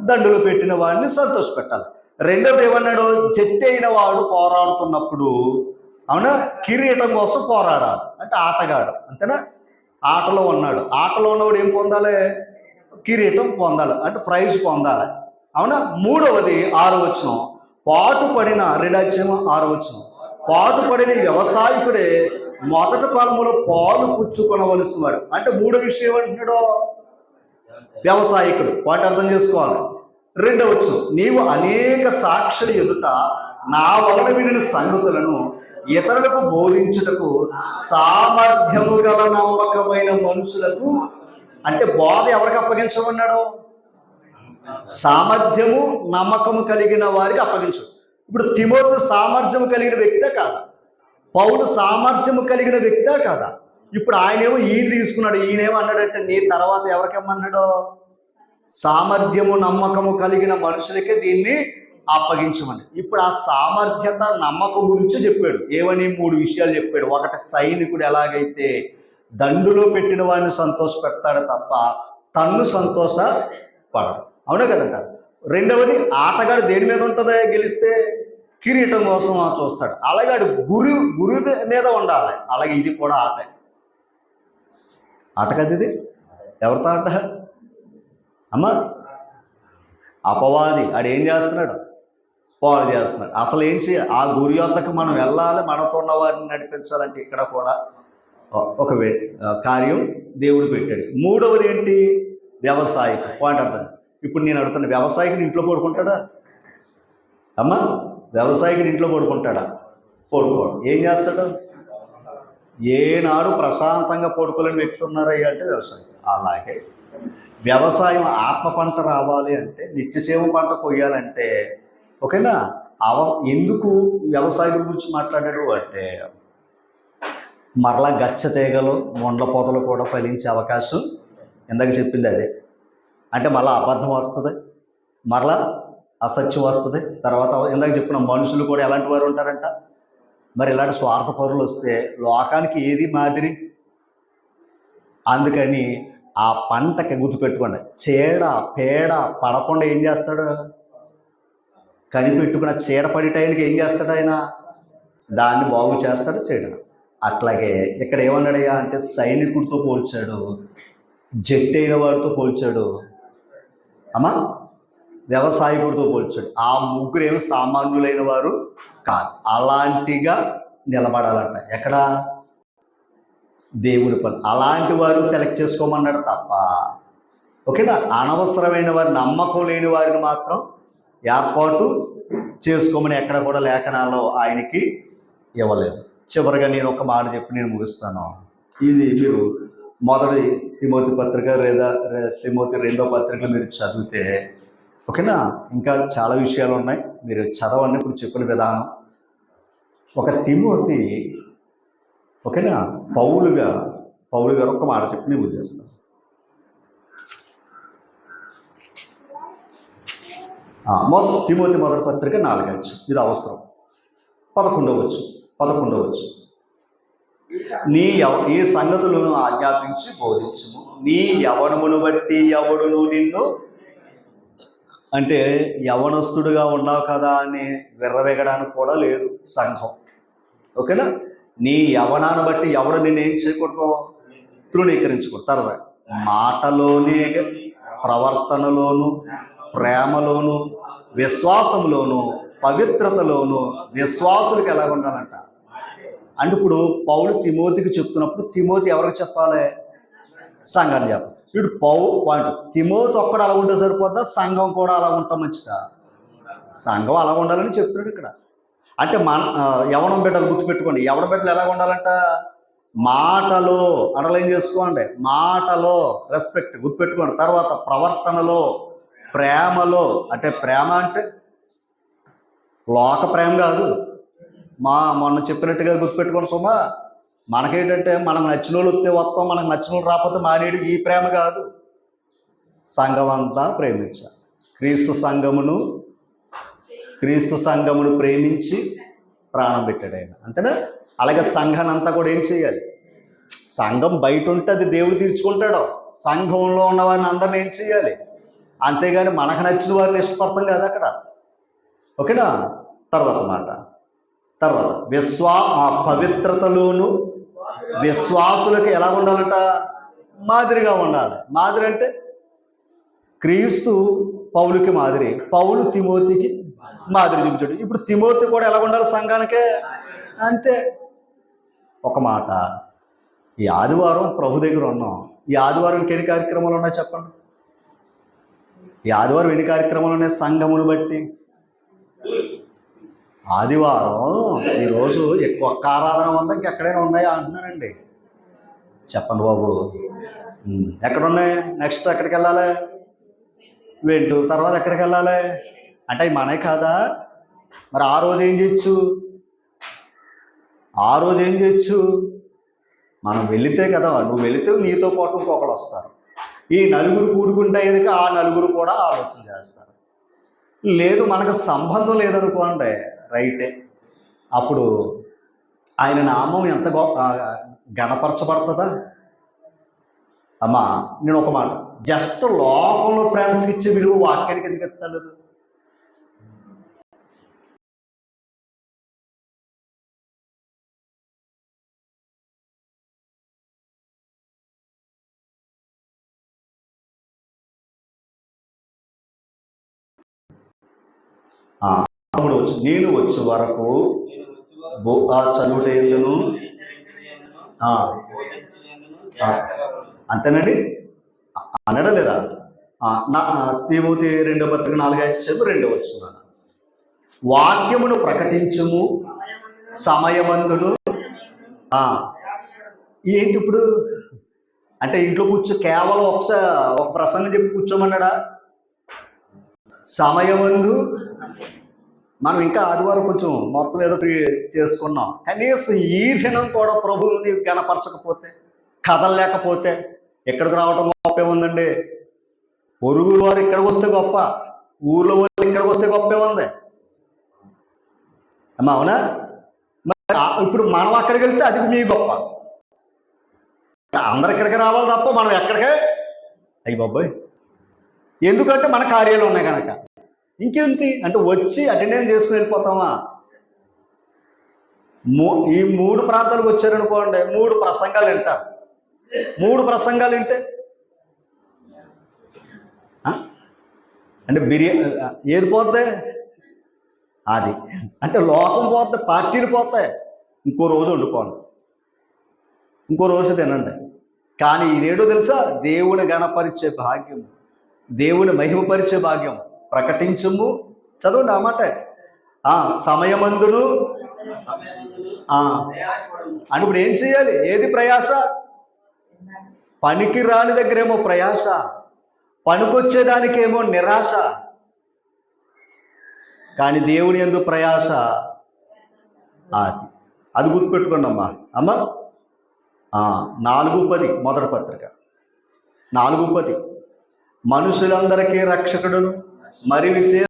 దండులో పెట్టిన వాడిని సంతోషపెట్టాలి. రెండవది ఏమన్నాడు? జట్టు అయిన వాడు పోరాడుతున్నప్పుడు అవునా? కిరీటం కోసం పోరాడాలి. అంటే ఆటగాడు, అంతేనా? ఆటలో ఉన్నాడు. ఆటలో ఉన్నవాడు ఏం పొందాలి? కిరీటం పొందాలి, అంటే ప్రైజ్ పొందాలి. అవునా? మూడవది 6వ వచనం, పాటుపడిన, రెండాచ్యము 6వ వచనం, పాటుపడిన వ్యవసాయకుడే మొదటి ఫలములో పాలు పుచ్చుకొనవలసిన వాడు. అంటే మూడో విషయం ఏమంటున్నాడు? వ్యవసాయకుడు. వాటి అర్థం చేసుకోవాలి. రెండవ వచనం, నీవు అనేక సాక్షుల ఎదుట నా వలన వినిన సంగతులను ఇతరులకు బోధించుటకు సామర్థ్యము గల నమ్మకమైన మనుషులకు, అంటే బోధ ఎవరికి అప్పగించమన్నాడు? సామర్థ్యము నమ్మకము కలిగిన వారికి అప్పగించు. ఇప్పుడు తిమోతి సామర్థ్యము కలిగిన వ్యక్తే కాదా? పౌలు సామర్థ్యము కలిగిన వ్యక్తే కాదా? ఇప్పుడు ఆయనేమో ఈయన తీసుకున్నాడు. ఈయనేమో అన్నాడంటే నీ తర్వాత ఎవరికేమన్నాడు? సామర్థ్యము నమ్మకము కలిగిన మనుషులకే దీన్ని అప్పగించమని. ఇప్పుడు ఆ సామర్థ్యత నమ్మకం గురించి చెప్పాడు. ఏమని? 3 విషయాలు చెప్పాడు. ఒకటి, సైనికుడు ఎలాగైతే దండులో పెట్టిన వాడిని సంతోష పెడతాడు తప్ప తన్ను సంతోషపడడు. అవునా కదంట? రెండవది, ఆటగాడు దేని మీద ఉంటుందో గెలిస్తే కిరీటం కోసం చూస్తాడు. అలాగే గురి మీద ఉండాలి. అలాగే ఇది కూడా ఆట కదా ఇది. ఎవరితో ఆట? అమ్మా, అపవాది ఆడు ఏం చేస్తున్నాడు? పాలు చేస్తున్నాడు. అసలు ఏం చేయాలి? ఆ గురి వద్దకు మనం వెళ్ళాలి. మనతో ఉన్న వారిని నడిపించాలంటే ఇక్కడ కూడా ఒక కార్యం దేవుడు పెట్టాడు. మూడవది ఏంటి? వ్యవసాయకు. పాయింట్ అర్థం. ఇప్పుడు నేను అడుగుతున్న, వ్యవసాయకుని ఇంట్లో పడుకుంటాడా? అమ్మా, వ్యవసాయకుని ఇంట్లో పడుకుంటాడా? పడుకోడు. ఏం చేస్తాడు? ఏనాడు ప్రశాంతంగా పడుకోలేని వ్యక్తి ఉన్నారయ్యా అంటే వ్యవసాయం. అలాగే వ్యవసాయం ఆత్మ పంట రావాలి అంటే, నిత్యసేవ పంట కొయ్యాలంటే, ఓకేనా? ఎందుకు వ్యవసాయం గురించి మాట్లాడాడు అంటే, మరలా గచ్చ తీగలు మొండ్ల పొదలు కూడా ఫలించే అవకాశం ఇందాక చెప్పింది అదే. అంటే మళ్ళీ అబద్ధం వస్తుంది, మరలా అసత్యం వస్తుంది. తర్వాత ఇందాక చెప్పిన మనుషులు కూడా ఎలాంటి వారు ఉంటారంట? మరి ఇలాంటి స్వార్థపరులు వస్తే లోకానికి ఏది మాదిరి? అందుకని ఆ పంటకి గుర్తుపెట్టుకోండి, చీడ పేడ పడకుండా ఏం చేస్తాడు? కనిపెట్టుకున్న చీడ పడి టైంకి ఏం చేస్తాడు ఆయన? దాన్ని బాగు చేస్తాడు, చేయడం. అట్లాగే ఇక్కడ ఏమన్నాడయ్యా అంటే, సైనికుడితో పోల్చాడు, జట్టు అయిన వాడితో పోల్చాడు, అమ్మా వ్యవసాయకుడితో పోల్చాడు. ఆ ముగ్గురు ఏమి సామాన్యులైన వారు కాదు. అలాంటిగా నిలబడాలంట. ఎక్కడ? దేవుడి పని. అలాంటి వారు సెలెక్ట్ చేసుకోమన్నాడు తప్ప, ఓకేనా, అనవసరమైన వారి, నమ్మకం లేని వారిని మాత్రం ఏర్పాటు చేసుకోమని ఎక్కడ కూడా లేఖనాల్లో ఆయనకి ఇవ్వలేదు. చివరిగా నేను ఒక మాట చెప్పి నేను ముగిస్తాను. ఇది మీరు మొదటి తిమోతి పత్రిక లేదా తిమోతి 2వ పత్రిక మీరు చదివితే, ఓకేనా, ఇంకా చాలా విషయాలు ఉన్నాయి. మీరు చదవండి. ఇప్పుడు చెప్పిన విధానం, ఒక తిమోతి, ఓకేనా, పౌలు గారు ఒక మాట చెప్పి నేను చేస్తాను. తిమోతి మొదటి పత్రిక 4వ అధ్యాయం. ఇది అవసరం. 11వ ఈ సంగతులను ఆజ్ఞాపించి బోధించుము. నీ యవనమును బట్టి ఎవడును నిన్ను, అంటే యవనస్తుడుగా ఉన్నావు కదా అని విర్రవేగడానికి కూడా లేదు సంఘం. ఓకేనా? నీ యవనాన్ని బట్టి ఎవడు నిన్ను ఏం చేయకూడదు? తృణీకరించకూడదు. తర్వాత మాటలోనే, ప్రవర్తనలోను, ప్రేమలోను, విశ్వాసంలోను, పవిత్రతలోను విశ్వాసులకు ఎలా ఉండాలంట అంటే, ఇప్పుడు పౌలు తిమోతికి చెప్తున్నప్పుడు తిమోతి ఎవరికి చెప్పాలి? సంఘాన్ని చెప్పాలి. ఇప్పుడు పాయింట్, తిమోతి ఒక్కడు అలా ఉంటే సరిపోద్దా? సంఘం కూడా అలా ఉంటాం మంచిదా? సంఘం అలా ఉండాలని చెప్తున్నాడు ఇక్కడ. అంటే యవనం బిడ్డలు గుర్తుపెట్టుకోండి. యవన బిడ్డలు ఎలా ఉండాలంట? మాటలో, అండర్లైన్ చేసుకోండి, మాటలో రెస్పెక్ట్ గుర్తుపెట్టుకోండి. తర్వాత ప్రవర్తనలో, ప్రేమలో, అంటే ప్రేమ అంటే లోక ప్రేమ కాదు. మొన్న చెప్పినట్టుగా గుర్తుపెట్టుకోండి సుమా. మనకేంటంటే మనకు నచ్చిన వాళ్ళు వస్తే వస్తాం, మనకు నచ్చిన వాళ్ళు రాకపోతే మానేడు. ఈ ప్రేమ కాదు. సంఘం అంతా ప్రేమించాలి. క్రీస్తు సంఘమును ప్రేమించి ప్రాణం పెట్టాడు ఆయన, అంతేనా? అలాగే సంఘాన్ని అంతా కూడా ఏం చేయాలి? సంఘం బయట ఉంటే అది దేవుడు తీర్చుకుంటాడు. సంఘంలో ఉన్న వారిని అందరిని ఏం చేయాలి? అంతేగాని మనకు నచ్చిన వారిని ఇష్టపడతాం కాదు అక్కడ. ఓకేనా? తర్వాత మాట, తర్వాత పవిత్రతలోను విశ్వాసులకు ఎలా ఉండాలంట? మాదిరిగా ఉండాలి. మాదిరి అంటే క్రీస్తు పౌలుకి మాదిరి, పౌలు తిమోతికి మాదిరి చూపించాడు. ఇప్పుడు తిమోతి కూడా ఎలా ఉండాలి? సంఘానికే అంతే. ఒక మాట, ఈ ఆదివారం ప్రభు దగ్గర ఉన్నాం. ఈ ఆదివారం ఎన్ని కార్యక్రమాలు ఉన్నాయి చెప్పండి? ఈ ఆదివారం ఎన్ని కార్యక్రమాలు ఉన్నాయి సంఘమును బట్టి? ఆదివారం ఈరోజు ఎక్కువ ఆరాధన ఉందా? ఇంకెక్కడైనా ఉన్నాయా అంటున్నానండి. చెప్పండి బాబు. ఎక్కడున్నాయి? నెక్స్ట్ ఎక్కడికి వెళ్ళాలి? వెంటు. తర్వాత ఎక్కడికి వెళ్ళాలి? అంటే అవి మనే కాదా? మరి ఆ రోజు ఏం చేయొచ్చు? ఆ రోజు ఏం చేయొచ్చు? మనం వెళితే కదా, నువ్వు వెళితే నీతో పాటు ఇంకొకరు వస్తారు. ఈ నలుగురు కూడుకుంటే కనుక ఆ నలుగురు కూడా ఆలోచన చేస్తారు. లేదు మనకు సంబంధం లేదనుకోండి, రైటే. అప్పుడు ఆయన నామం ఎంత గణపరచబడుతుందా? అమ్మా నేను ఒక మాట, జస్ట్ లోకంలో ఫ్రెండ్స్కి ఇచ్చే విలువ వాక్యానికి ఎందుకు ఎత్తలేదు? నేను వచ్చే వరకు చదువుటేందును అంతేనండి అనడం లేదా? తిమోతి 2:4-5 వాక్యమును ప్రకటించుము సమయమందును. ఏంటి ఇప్పుడు అంటే ఇంట్లో కేవలం ఒక ప్రసంగం చెప్పి కూర్చోమన్నాడా? సమయమందు మనం ఇంకా ఆదివారం కొంచెం మొత్తం ఏదో చేసుకున్నాం. కనీసం ఈ దినం కూడా ప్రభువుని గణపరచకపోతే, కదలలేకపోతే ఎక్కడికి రావటం గొప్ప ఏముందండి? పొరుగు వారు ఇక్కడికి వస్తే గొప్ప, ఊర్లో వారు ఇక్కడికి వస్తే గొప్ప ఏముంది అమ్మా? అవునా? ఇప్పుడు మనం అక్కడికి వెళ్తే అది మీ గొప్ప. అందరు ఇక్కడికి రావాలి తప్ప మనం ఎక్కడికే అయ్యి బాబాయ్. ఎందుకంటే మన కార్యాలు ఉన్నాయి కనుక. ఇంకేంటి అంటే వచ్చి అటెండెన్స్ చేసుకుని వెళ్ళిపోతామా? ఈ 3 ప్రాంతాలకు వచ్చారనుకోండి, 3 ప్రసంగాలు వింటారు. 3 ప్రసంగాలు వింటే అంటే ఏది పోతే అది అంటే లోకం పోతే, పార్టీలు పోతాయి. ఇంకో రోజు వండుకోండి, ఇంకో రోజు తినండి. కానీ ఇదేడో తెలుసా? దేవుని గణపరిచే భాగ్యం, దేవుని మహిమపరిచే భాగ్యం. ప్రకటించుము, చదవండి ఆ మాట. సమయమందును అని ఇప్పుడు ఏం చేయాలి? ఏది ప్రయాస? పనికి రాని దగ్గరేమో ప్రయాస, పనికొచ్చేదానికేమో నిరాశ. కానీ దేవుని యందు ప్రయాస అది గుర్తుపెట్టుకోండి అమ్మా. 4:10 మొదటి పత్రిక 4:10 మనుషులందరికీ రక్షకుడును మరి విశేష